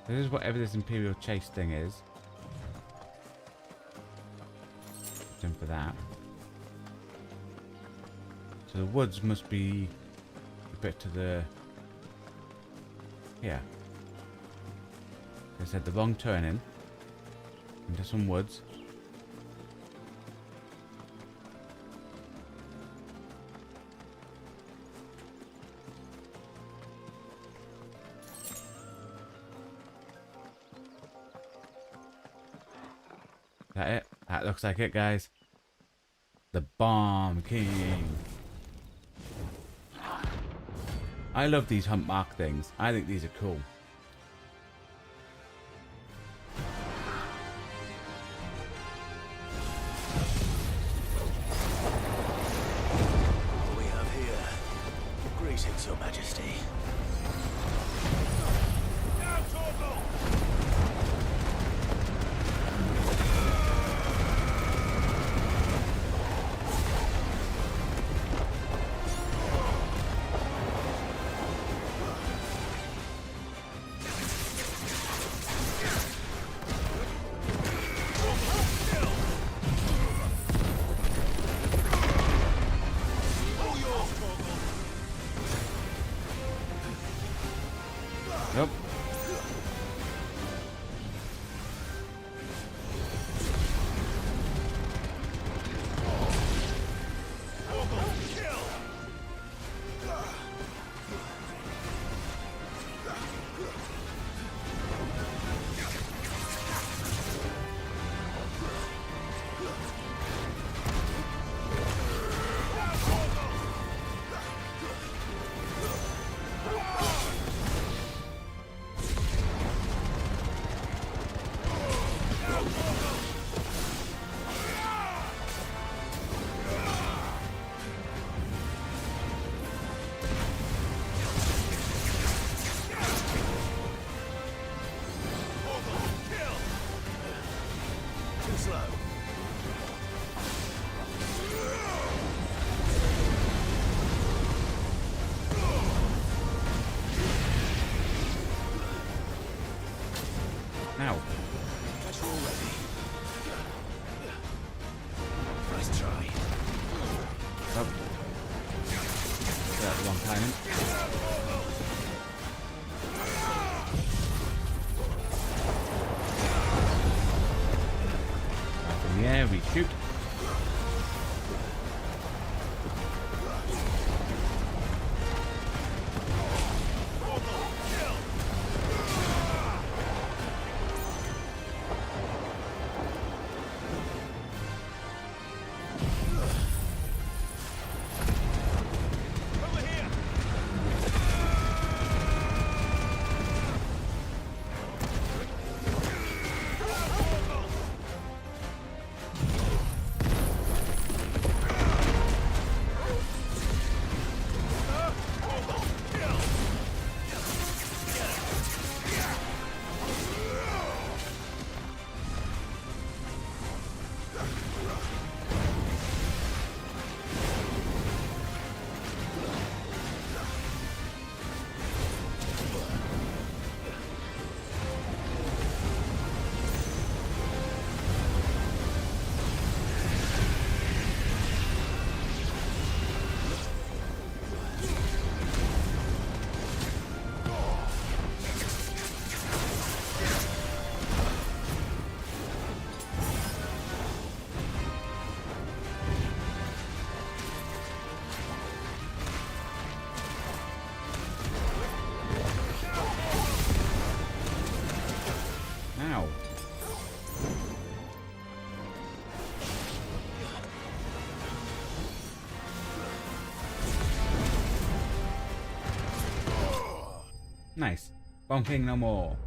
This is whatever this Imperial Chase thing is. Jump for that. So the woods must be a bit to the... here. I said the wrong turning into some woods. That it? That looks like it, guys. The Bomb King. I love these hunt mark things. I think these are cool. What do we have here? Greetings, Your Majesty. Nope. Now. Guess we're all ready. Nice try. Oh. That's the wrong timing. Up in the air, we shoot. Ow. Nice. Bonking no more.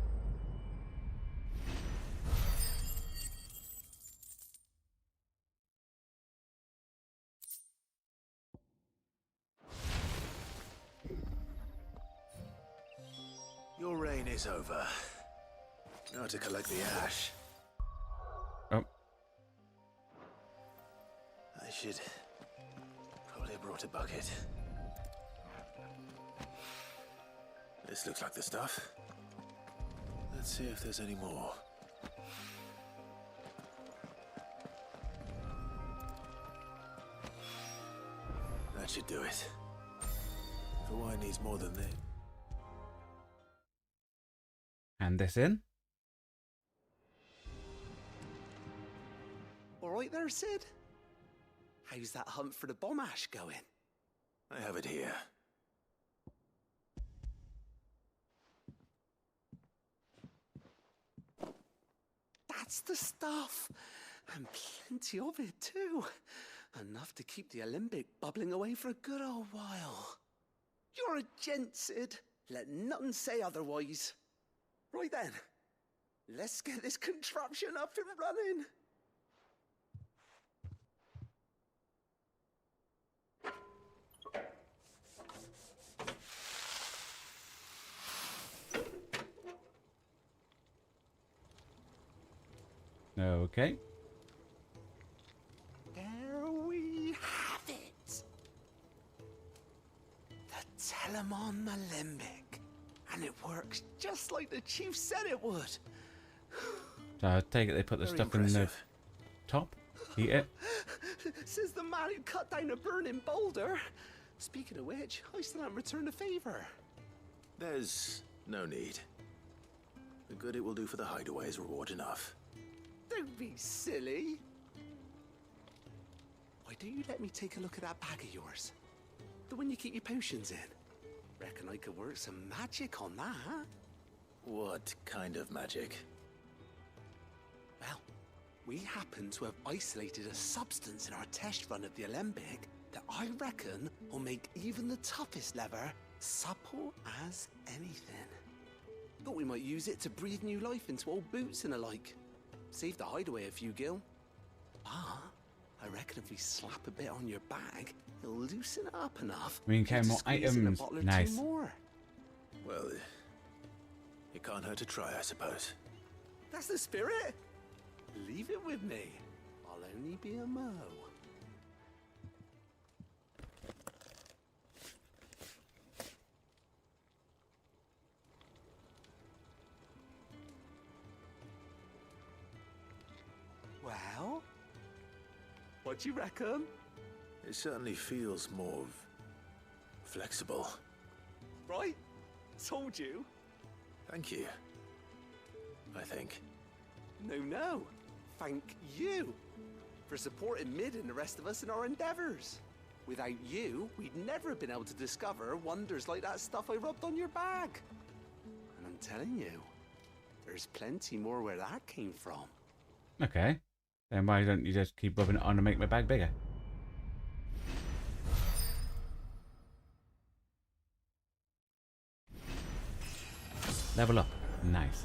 Cleaning is over. Now to collect the ash. Oh. I should probably have brought a bucket. This looks like the stuff. Let's see if there's any more. That should do it. The wine needs more than this. Hand this in. All right there, Sid? How's that hunt for the bomb ash going? I have it here. That's the stuff. And plenty of it, too. Enough to keep the Alembic bubbling away for a good old while. You're a gent, Sid. Let nothing say otherwise. Right then, let's get this contraption up and running. Okay. There we have it. The Telemon Alembic. And it works just like the chief said it would. So I take it they put the Very stuff impressive. in the top. Eat it. Says the man who cut down a burning boulder. Speaking of which, I still haven't returned the favor. There's no need. The good it will do for the hideaway is reward enough. Don't be silly. Why don't you let me take a look at that bag of yours? The one you keep your potions in. Reckon I could work some magic on that. What kind of magic? Well, we happen to have isolated a substance in our test run of the Alembic that I reckon will make even the toughest leather supple as anything. Thought we might use it to breathe new life into old boots and the like. Save the hideaway a few gil. Ah, I reckon if we slap a bit on your bag, it'll loosen it up enough. We can carry to more squeeze in a items. bottle or Nice. two more. Well, it can't hurt to try, I suppose. That's the spirit. Leave it with me. I'll only be a mo. Well, what do you reckon? It certainly feels more flexible. Right? Told you. Thank you. I think. No. Thank you for supporting Mid and the rest of us in our endeavors. Without you, we'd never have been able to discover wonders like that stuff I rubbed on your bag. And I'm telling you, there's plenty more where that came from. Okay. Then why don't you just keep rubbing it on and make my bag bigger? Level up. Nice.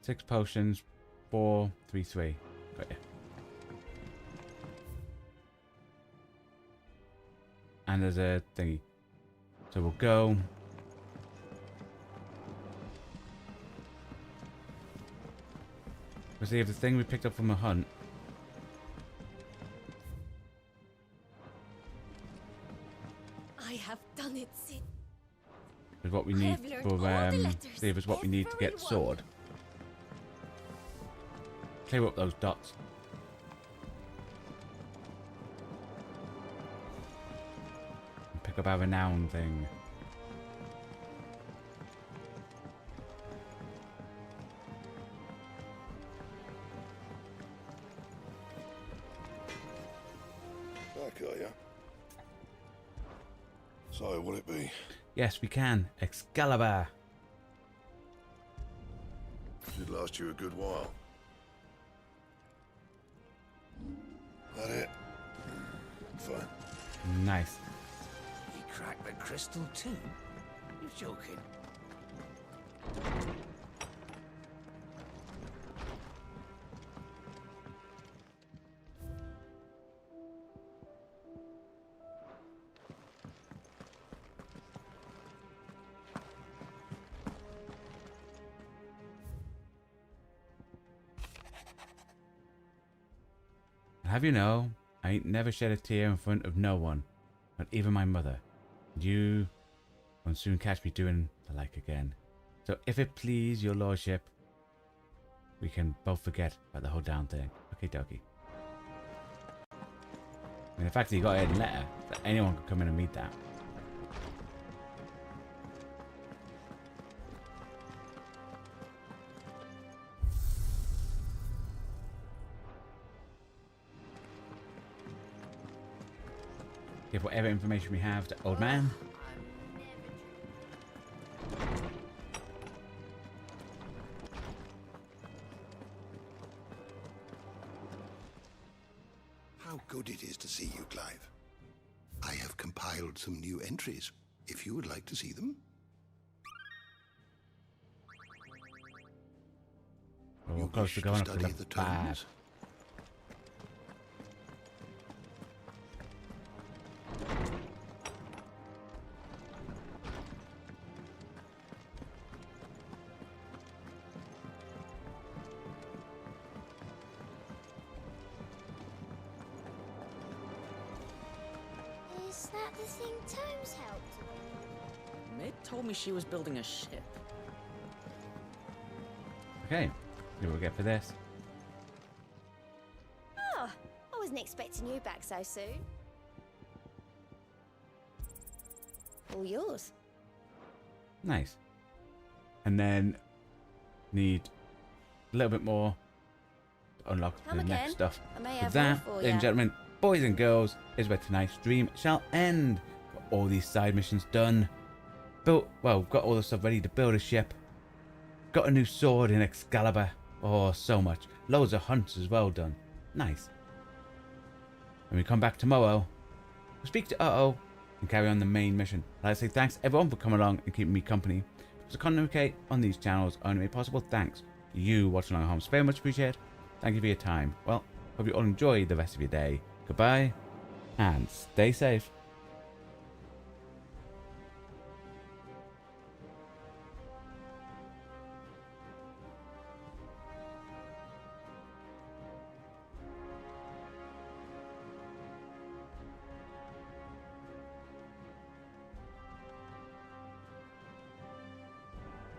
Six potions, 4, 3, 3. Got ya. And there's a thingy. So we'll go. We'll see if the thing we picked up from the hunt. I have done it, Sid. Is what we I need have learned for all the letters, see if it's what we need to get every sword. Clear up those dots. Pick up our renown thing. Back, are ya? So, will it be? Yes, we can. Excalibur. Should last you a good while. That it? Fine. Nice. He cracked the crystal too? You're joking. Have you know, I ain't never shed a tear in front of no one, not even my mother. You won't soon catch me doing the like again. So if it please your lordship, we can both forget about the whole damn thing. Okay, dokie. And the fact that you got a letter, that anyone could come in and read that. Give whatever information we have to old man. How good it is to see you, Clive. I have compiled some new entries, if you would like to see them. We're close to going up to the bad. Is that the thing Tomes helped with? Mid told me she was building a ship. Okay, see what we get for this. Oh, I wasn't expecting you back so soon. All yours. Nice. And then need a little bit more to unlock Come the again. next stuff. I may With have that, more for ladies and ya. gentlemen, boys and girls, is where tonight's stream shall end. Got all these side missions done. Got all the stuff ready to build a ship. Got a new sword in Excalibur. Oh, so much. Loads of hunts as well done. Nice. When we come back tomorrow, we'll speak to Uh-oh and carry on the main mission. I'd like to say thanks everyone for coming along and keeping me company. Because the content we create on these channels only made possible thanks to you watching along at home. It's very much appreciated. Thank you for your time. Well, hope you all enjoy the rest of your day. Goodbye and stay safe.